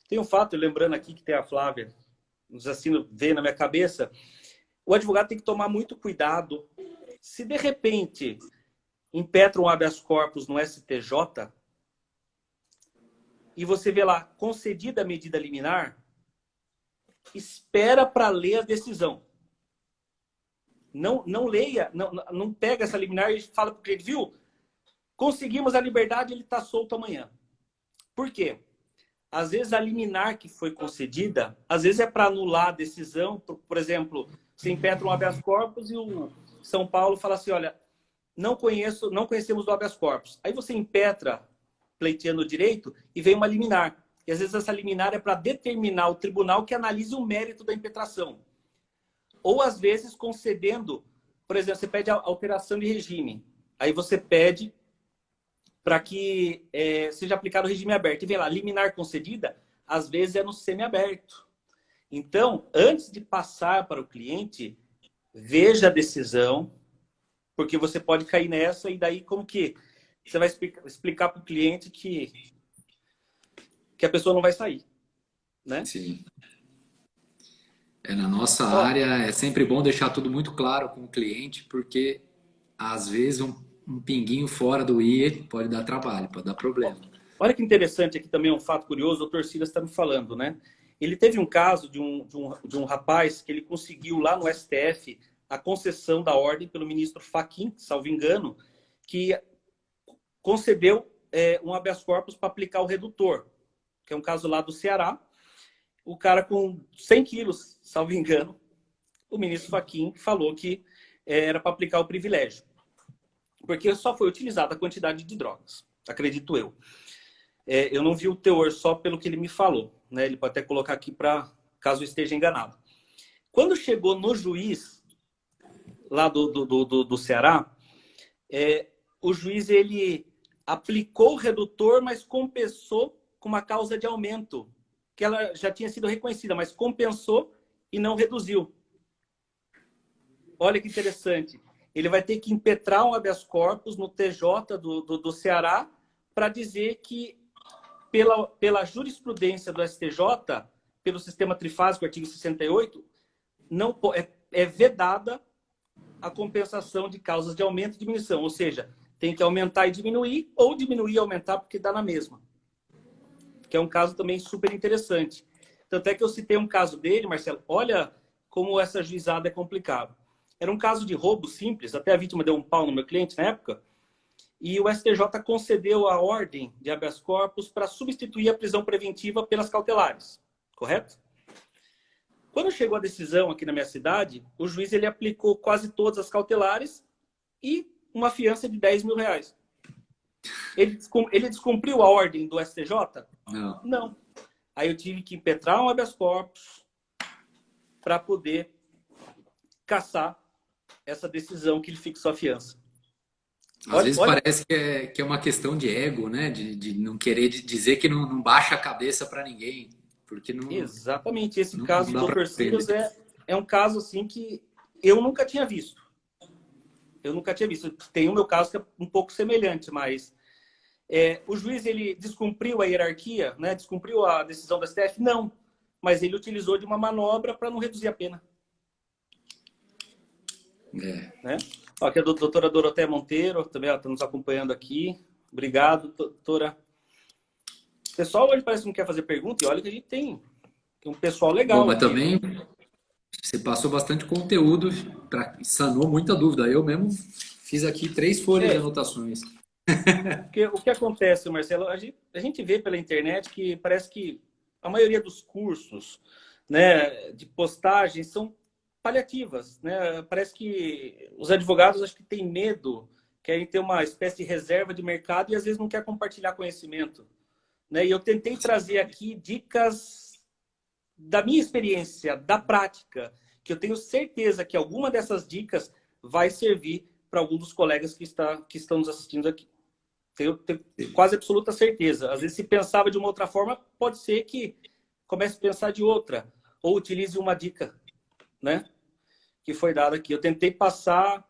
Tem um fato, lembrando aqui que tem a Flávia, nos assino, veio na minha cabeça, o advogado tem que tomar muito cuidado. Se de repente impetram um habeas corpus no STJ e você vê lá, concedida a medida liminar, espera para ler a decisão. Não leia, não pega essa liminar e fala para o cliente, viu? Conseguimos a liberdade, ele está solto amanhã. Por quê? Às vezes a liminar que foi concedida, às vezes é para anular a decisão. Por exemplo, você impetra um habeas corpus e o São Paulo fala assim, olha, não conhecemos do habeas corpus. Aí você impetra, pleiteando o direito, e vem uma liminar. E às vezes essa liminar é para determinar o tribunal que analise o mérito da impetração. Ou, às vezes, concedendo, por exemplo, você pede a alteração de regime. Aí você pede para que seja aplicado o regime aberto. E vem lá, liminar concedida, às vezes é no semiaberto. Então, antes de passar para o cliente, veja a decisão, porque você pode cair nessa e daí como que você vai explicar para o cliente que a pessoa não vai sair, né? Sim. Na nossa área é sempre bom deixar tudo muito claro com o cliente, porque às vezes um pinguinho fora do I pode dar trabalho, pode dar problema. Olha que interessante aqui também, um fato curioso, o doutor Silas está me falando, né? Ele teve um caso de um rapaz que ele conseguiu lá no STF a concessão da ordem pelo ministro Fachin, salvo engano, que concedeu um habeas corpus para aplicar o redutor, que é um caso lá do Ceará. O cara com 100 quilos, salvo engano, o ministro Fachin falou que era para aplicar o privilégio, porque só foi utilizada a quantidade de drogas, acredito eu. Eu não vi o teor só pelo que ele me falou, né? Ele pode até colocar aqui para caso eu esteja enganado. Quando chegou no juiz lá do Ceará, o juiz ele aplicou o redutor, mas compensou com uma causa de aumento, que ela já tinha sido reconhecida, mas compensou e não reduziu. Olha que interessante. Ele vai ter que impetrar um habeas corpus no TJ do Ceará para dizer que, pela jurisprudência do STJ, pelo sistema trifásico, artigo 68, não é vedada a compensação de causas de aumento e diminuição. Ou seja, tem que aumentar e diminuir, ou diminuir e aumentar, porque dá na mesma. Que é um caso também super interessante. Tanto é que eu citei um caso dele, Marcelo. Olha como essa juizada é complicada. Era um caso de roubo simples, até a vítima deu um pau no meu cliente na época, e o STJ concedeu a ordem de habeas corpus para substituir a prisão preventiva pelas cautelares, correto? Quando chegou a decisão aqui na minha cidade, o juiz ele aplicou quase todas as cautelares e uma fiança de R$10.000. Ele descumpriu a ordem do STJ? Não. Não. Aí eu tive que impetrar um habeas corpus para poder cassar essa decisão que ele fixou a fiança. Às vezes parece que é uma questão de ego, né? De não querer dizer que não baixa a cabeça para ninguém. Porque não. Exatamente. Esse caso do Dr. Silas é um caso assim que eu nunca tinha visto. Tem o meu caso que é um pouco semelhante, mas o juiz ele descumpriu a hierarquia, né? Descumpriu a decisão do STF? Não. Mas ele utilizou de uma manobra para não reduzir a pena. Né? Aqui a doutora Doroteia Monteiro também está nos acompanhando aqui. Obrigado, doutora. O pessoal hoje parece que não quer fazer pergunta, e olha que a gente tem um pessoal legal. Bom, mas aqui, também você passou bastante conteúdo, sanou muita dúvida. Eu mesmo fiz aqui 3 folhas de anotações. Porque o que acontece, Marcelo, a gente vê pela internet que parece que a maioria dos cursos, né, de postagens são paliativas, né? Parece que os advogados acho que têm medo, querem ter uma espécie de reserva de mercado e às vezes não quer compartilhar conhecimento, né? E eu tentei trazer aqui dicas da minha experiência, da prática, que eu tenho certeza que alguma dessas dicas vai servir para algum dos colegas que estão nos assistindo aqui. Tenho quase absoluta certeza. Às vezes, se pensava de uma outra forma, pode ser que comece a pensar de outra, ou utilize uma dica, né, que foi dada aqui. Eu tentei passar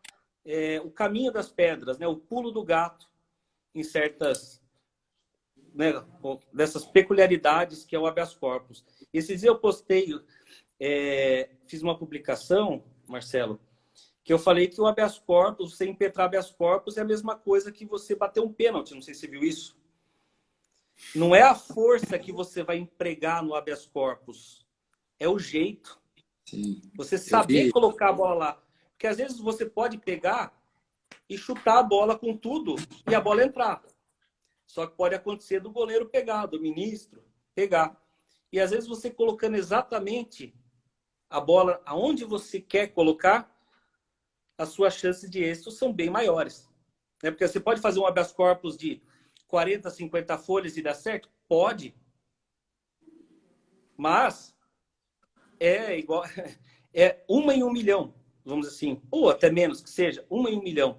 o caminho das pedras, né, o pulo do gato em certas, né, dessas peculiaridades que é o habeas corpus. Esses dias eu postei, fiz uma publicação, Marcelo, que eu falei que o habeas corpus, você impetrar habeas corpus é a mesma coisa que você bater um pênalti, não sei se você viu isso. Não é a força que você vai empregar no habeas corpus, é o jeito. Sim. Você saber colocar a bola lá. Porque às vezes você pode pegar e chutar a bola com tudo e a bola entrar. Só que pode acontecer do goleiro pegar, do ministro pegar. E às vezes você colocando exatamente a bola aonde você quer colocar, as suas chances de êxito são bem maiores. Né? Porque você pode fazer um habeas corpus de 40, 50 folhas e dar certo? Pode. Mas é igual, é 1 em 1 milhão, vamos dizer assim, ou até menos que seja, 1 em 1 milhão.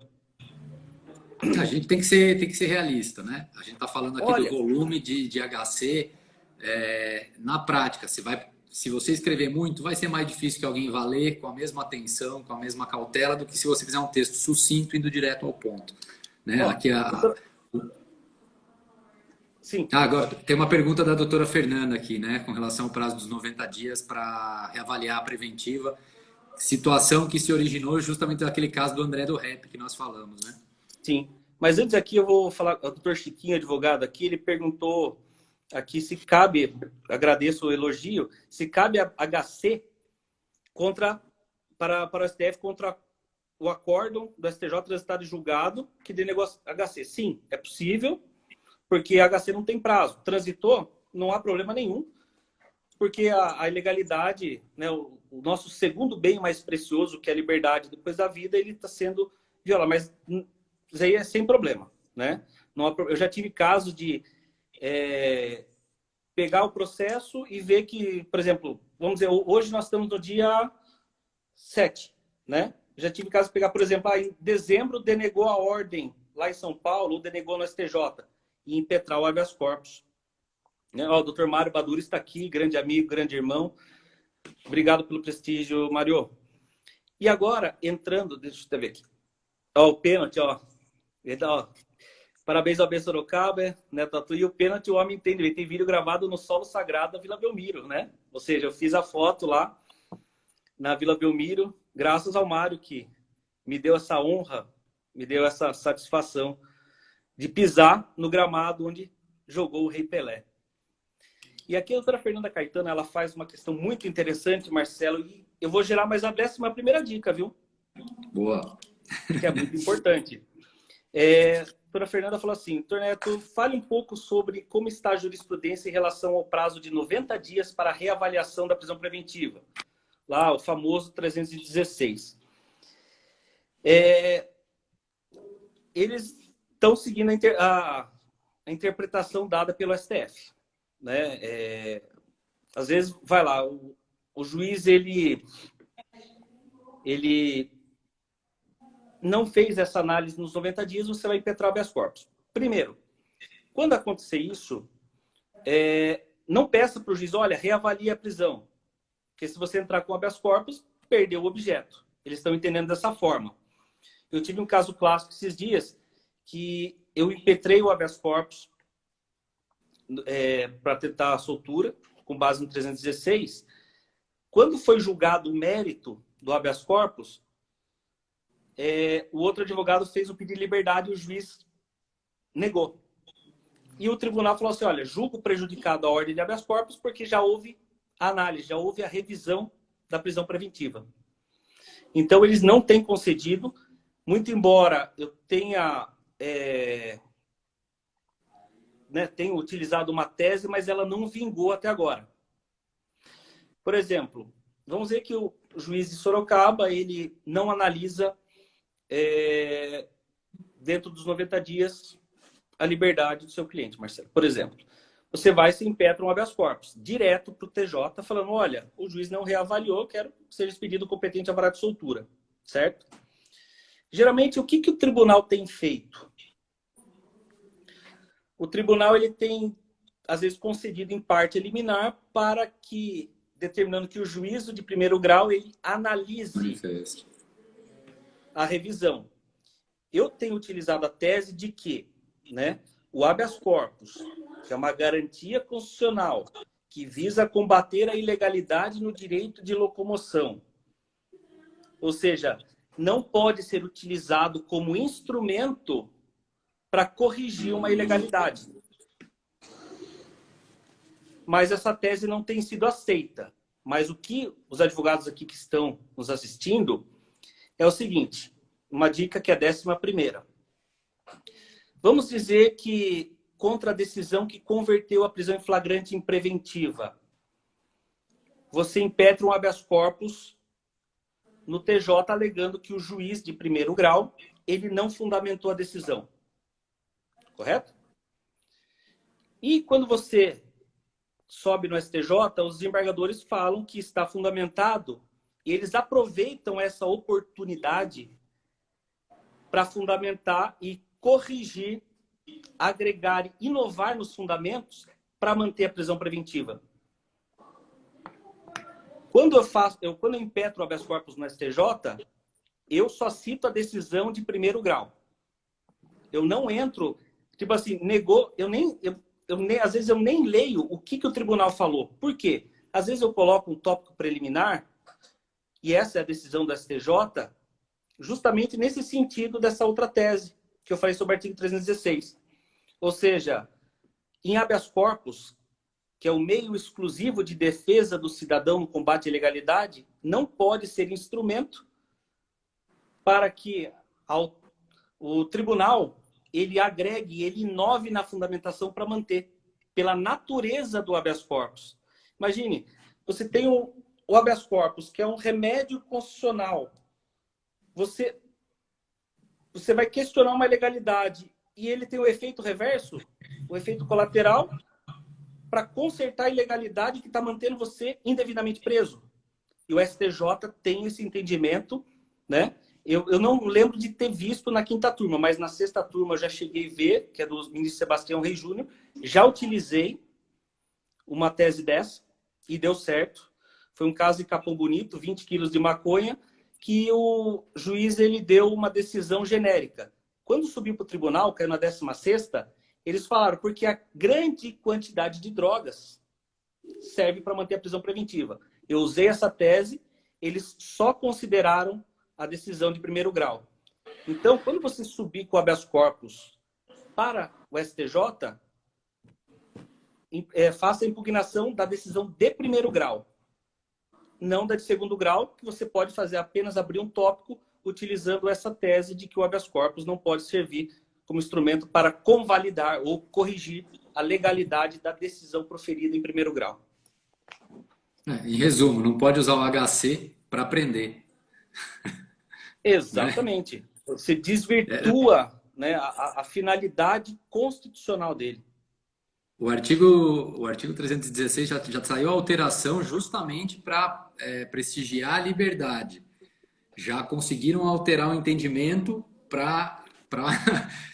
A gente tem que ser realista, né? A gente está falando aqui do volume de HC. Na prática, se você escrever muito, vai ser mais difícil que alguém vá ler com a mesma atenção, com a mesma cautela, do que se você fizer um texto sucinto indo direto ao ponto. Né? Aqui Sim. Agora, tem uma pergunta da doutora Fernanda aqui, né? Com relação ao prazo dos 90 dias para reavaliar a preventiva. Situação que se originou justamente daquele caso do André do Rap que nós falamos, né? Sim. Mas antes aqui eu vou falar, o doutor Chiquinho, advogado aqui, ele perguntou aqui se cabe, agradeço o elogio, se cabe a HC para o STF contra o acórdão do STJ transitado e julgado que dê negócio HC. Sim, é possível, porque a HC não tem prazo. Transitou, não há problema nenhum, porque a ilegalidade, né, o nosso segundo bem mais precioso, que é a liberdade depois da vida, ele está sendo violado. Mas isso aí é sem problema, né? Não há, eu já tive casos de pegar o processo e ver que, por exemplo, vamos dizer, hoje nós estamos no dia 7, né? Já tive caso de pegar, por exemplo, em dezembro denegou a ordem lá em São Paulo, ou denegou no STJ, e impetrar o habeas corpus. Né? Ó, o doutor Mário Badura está aqui, grande amigo, grande irmão. Obrigado pelo prestígio, Mário. E agora, entrando, deixa eu ver aqui. Ó, o pênalti, ó. Parabéns ao B Sorocaba, né, Tatu? E o pênalti, o homem tem vídeo gravado no solo sagrado da Vila Belmiro, né? Ou seja, eu fiz a foto lá na Vila Belmiro, graças ao Mário, que me deu essa honra, me deu essa satisfação de pisar no gramado onde jogou o Rei Pelé. E aqui a doutora Fernanda Caetano, ela faz uma questão muito interessante, Marcelo, e eu vou gerar mais a 11ª dica, viu? Boa. Que é muito importante. A doutora Fernanda falou assim, doutor Neto, fale um pouco sobre como está a jurisprudência em relação ao prazo de 90 dias para a reavaliação da prisão preventiva. Lá, o famoso 316. Eles estão seguindo a interpretação dada pelo STF. Né? Às vezes, vai lá, o juiz, ele não fez essa análise nos 90 dias, você vai impetrar o habeas corpus. Primeiro, quando acontecer isso, não peça para o juiz, olha, reavalie a prisão. Porque se você entrar com habeas corpus, perdeu o objeto. Eles estão entendendo dessa forma. Eu tive um caso clássico esses dias, que eu impetrei o habeas corpus para tentar a soltura, com base no 316. Quando foi julgado o mérito do habeas corpus, o outro advogado fez o pedido de liberdade e o juiz negou. E o tribunal falou assim, olha, julgo prejudicado a ordem de habeas corpus porque já houve a análise, já houve a revisão da prisão preventiva. Então, eles não têm concedido, muito embora eu tenha utilizado uma tese, mas ela não vingou até agora. Por exemplo, vamos dizer que o juiz de Sorocaba, ele não analisa dentro dos 90 dias a liberdade do seu cliente, Marcelo. Por exemplo, você vai e se impetra um habeas corpus direto para o TJ, falando, olha, o juiz não reavaliou, quero que seja expedido competente alvará de soltura, certo? Geralmente, o que o tribunal tem feito? O tribunal, ele tem, às vezes, concedido em parte liminar para que, determinando que o juízo de primeiro grau, ele analise a revisão. Eu tenho utilizado a tese de que, né, o habeas corpus, que é uma garantia constitucional que visa combater a ilegalidade no direito de locomoção. Ou seja, não pode ser utilizado como instrumento para corrigir uma ilegalidade. Mas essa tese não tem sido aceita. Mas o que os advogados aqui que estão nos assistindo é o seguinte, uma dica que é a 11ª. Vamos dizer que contra a decisão que converteu a prisão em flagrante em preventiva, você impetra um habeas corpus no TJ alegando que o juiz de primeiro grau, ele não fundamentou a decisão. Correto? E quando você sobe no STJ, os desembargadores falam que está fundamentado e eles aproveitam essa oportunidade para fundamentar e corrigir, agregar, inovar nos fundamentos para manter a prisão preventiva. Quando eu impetro o habeas corpus no STJ, eu só cito a decisão de primeiro grau. Eu não entro, tipo assim, negou, às vezes eu nem leio o que o tribunal falou. Por quê? Às vezes eu coloco um tópico preliminar, e essa é a decisão do STJ, justamente nesse sentido dessa outra tese. que eu falei sobre o artigo 316. Ou seja, em habeas corpus, que é o meio exclusivo de defesa do cidadão no combate à ilegalidade, não pode ser instrumento para que o tribunal ele agregue, ele inove na fundamentação para manter, pela natureza do habeas corpus. Imagine, você tem o habeas corpus, que é um remédio constitucional. Você vai questionar uma ilegalidade e ele tem o efeito reverso, o efeito colateral, para consertar a ilegalidade que está mantendo você indevidamente preso. E o STJ tem esse entendimento, né? Eu não lembro de ter visto na quinta turma, mas na sexta turma eu já cheguei a ver, que é do ministro Sebastião Reis Júnior, já utilizei uma tese dessa e deu certo. Foi um caso em Capão Bonito, 20 quilos de maconha, que o juiz ele deu uma decisão genérica. Quando subiu para o tribunal, caiu na 16ª, eles falaram porque a grande quantidade de drogas serve para manter a prisão preventiva. Eu usei essa tese, eles só consideraram a decisão de primeiro grau. Então, quando você subir com o habeas corpus para o STJ, faça a impugnação da decisão de primeiro grau, não da de segundo grau, que você pode fazer apenas abrir um tópico utilizando essa tese de que o habeas corpus não pode servir como instrumento para convalidar ou corrigir a legalidade da decisão proferida em primeiro grau. Em resumo, não pode usar o HC para prender. Exatamente. Você desvirtua, né, a finalidade constitucional dele. O artigo 316 já saiu a alteração justamente para prestigiar a liberdade. Já conseguiram alterar o entendimento para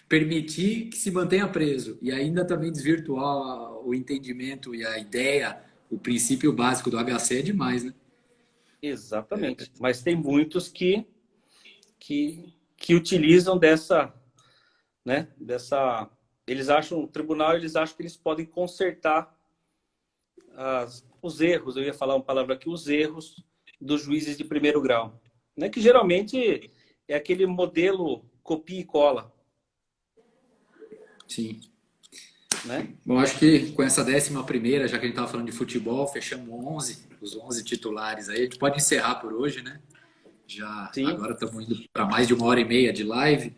permitir que se mantenha preso. E ainda também desvirtuar o entendimento e a ideia, o princípio básico do HC é demais, né? Exatamente. Mas tem muitos que utilizam dessa, né, eles acham, o tribunal, eles acham que eles podem consertar os erros, eu ia falar uma palavra aqui, os erros dos juízes de primeiro grau, né, que geralmente é aquele modelo copia e cola. Sim. Né? Bom, acho que com essa 11ª, já que a gente estava falando de futebol, fechamos os 11 titulares aí. A gente pode encerrar por hoje, né? Sim. Agora estamos indo para mais de 1h30 de live.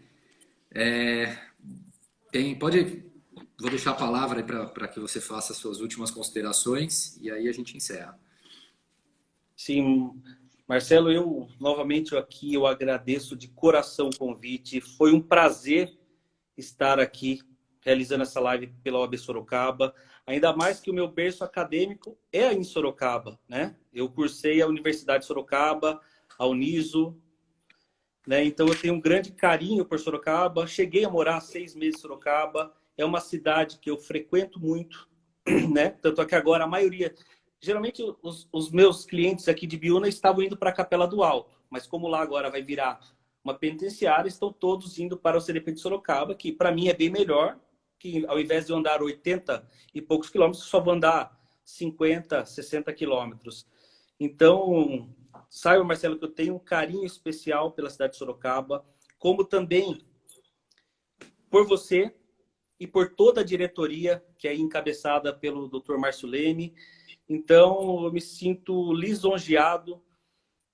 Vou deixar a palavra para que você faça as suas últimas considerações e aí a gente encerra. Sim, Marcelo, eu novamente aqui eu agradeço de coração o convite. Foi um prazer estar aqui realizando essa live pela OAB Sorocaba. Ainda mais que o meu berço acadêmico é em Sorocaba, né? Eu cursei a Universidade de Sorocaba, a Uniso, né? Então eu tenho um grande carinho por Sorocaba. Cheguei a morar 6 meses em Sorocaba. É uma cidade que eu frequento muito, né? Tanto é que agora a maioria... Geralmente os meus clientes aqui de Biúna estavam indo para a Capela do Alto, mas como lá agora vai virar uma penitenciária, estão todos indo para o CDP de Sorocaba, que para mim é bem melhor, que ao invés de eu andar 80 e poucos quilômetros, só vou andar 50, 60 quilômetros. Então, saiba, Marcelo, que eu tenho um carinho especial pela cidade de Sorocaba, como também por você e por toda a diretoria, que é encabeçada pelo Dr. Márcio Leme. Então, eu me sinto lisonjeado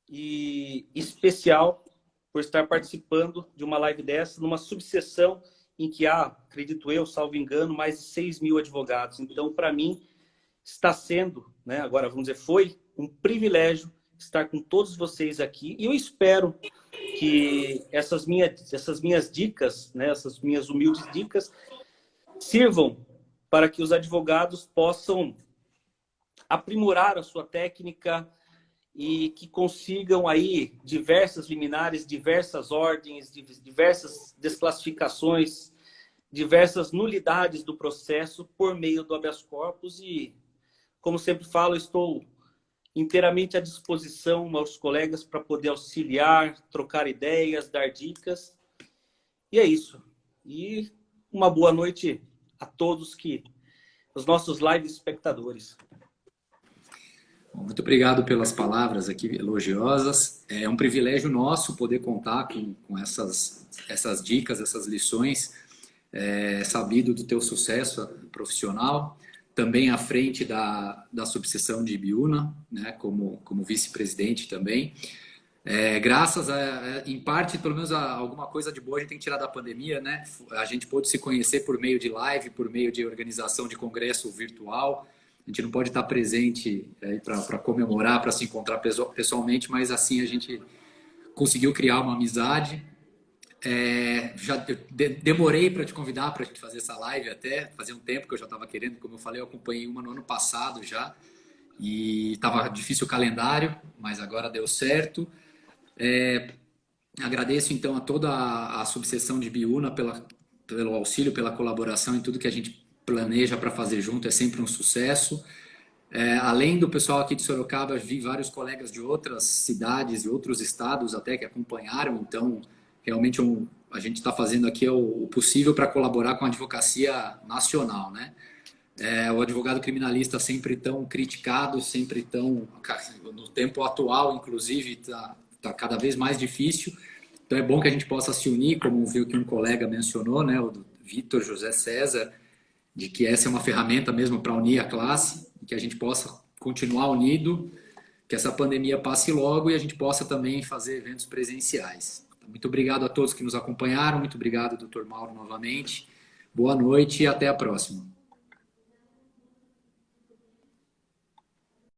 e especial por estar participando de uma live dessa, numa subseção em que há, acredito eu, salvo engano, mais de 6 mil advogados. Então, para mim, está sendo, né, agora vamos dizer, foi um privilégio estar com todos vocês aqui. E eu espero que essas minhas dicas, né, essas minhas humildes dicas, sirvam para que os advogados possam aprimorar a sua técnica e que consigam aí diversas liminares, diversas ordens, diversas desclassificações, diversas nulidades do processo por meio do habeas corpus. E, como sempre falo, estou inteiramente à disposição aos colegas para poder auxiliar, trocar ideias, dar dicas. E é isso. E uma boa noite a todos os nossos live espectadores. Bom, muito obrigado pelas palavras aqui elogiosas. É um privilégio nosso poder contar com essas dicas, essas lições, sabido do teu sucesso profissional, também à frente da subseção de Ibiúna, né, como vice-presidente também. Graças em parte, pelo menos alguma coisa de boa a gente tem que tirar da pandemia, né? A gente pôde se conhecer por meio de live, por meio de organização de congresso virtual. A gente não pode estar presente para comemorar, para se encontrar pessoalmente, mas assim a gente conseguiu criar uma amizade. Demorei para te convidar para a gente fazer essa live até, fazia um tempo que eu já estava querendo, como eu falei, eu acompanhei uma no ano passado já, e estava difícil o calendário, mas agora deu certo. Agradeço então a toda a subseção de Ibiúna pelo auxílio, pela colaboração em tudo que a gente planeja para fazer junto, é sempre um sucesso. Além do pessoal aqui de Sorocaba, vi vários colegas de outras cidades e outros estados até que acompanharam, então realmente a gente está fazendo aqui o possível para colaborar com a advocacia nacional, né? O advogado criminalista sempre tão criticado, sempre tão, no tempo atual, inclusive, está cada vez mais difícil. Então é bom que a gente possa se unir, como viu que um colega mencionou, né, o do Vitor José César, de que essa é uma ferramenta mesmo para unir a classe, que a gente possa continuar unido, que essa pandemia passe logo e a gente possa também fazer eventos presenciais. Muito obrigado a todos que nos acompanharam, muito obrigado, Dr. Mauro, novamente. Boa noite e até a próxima.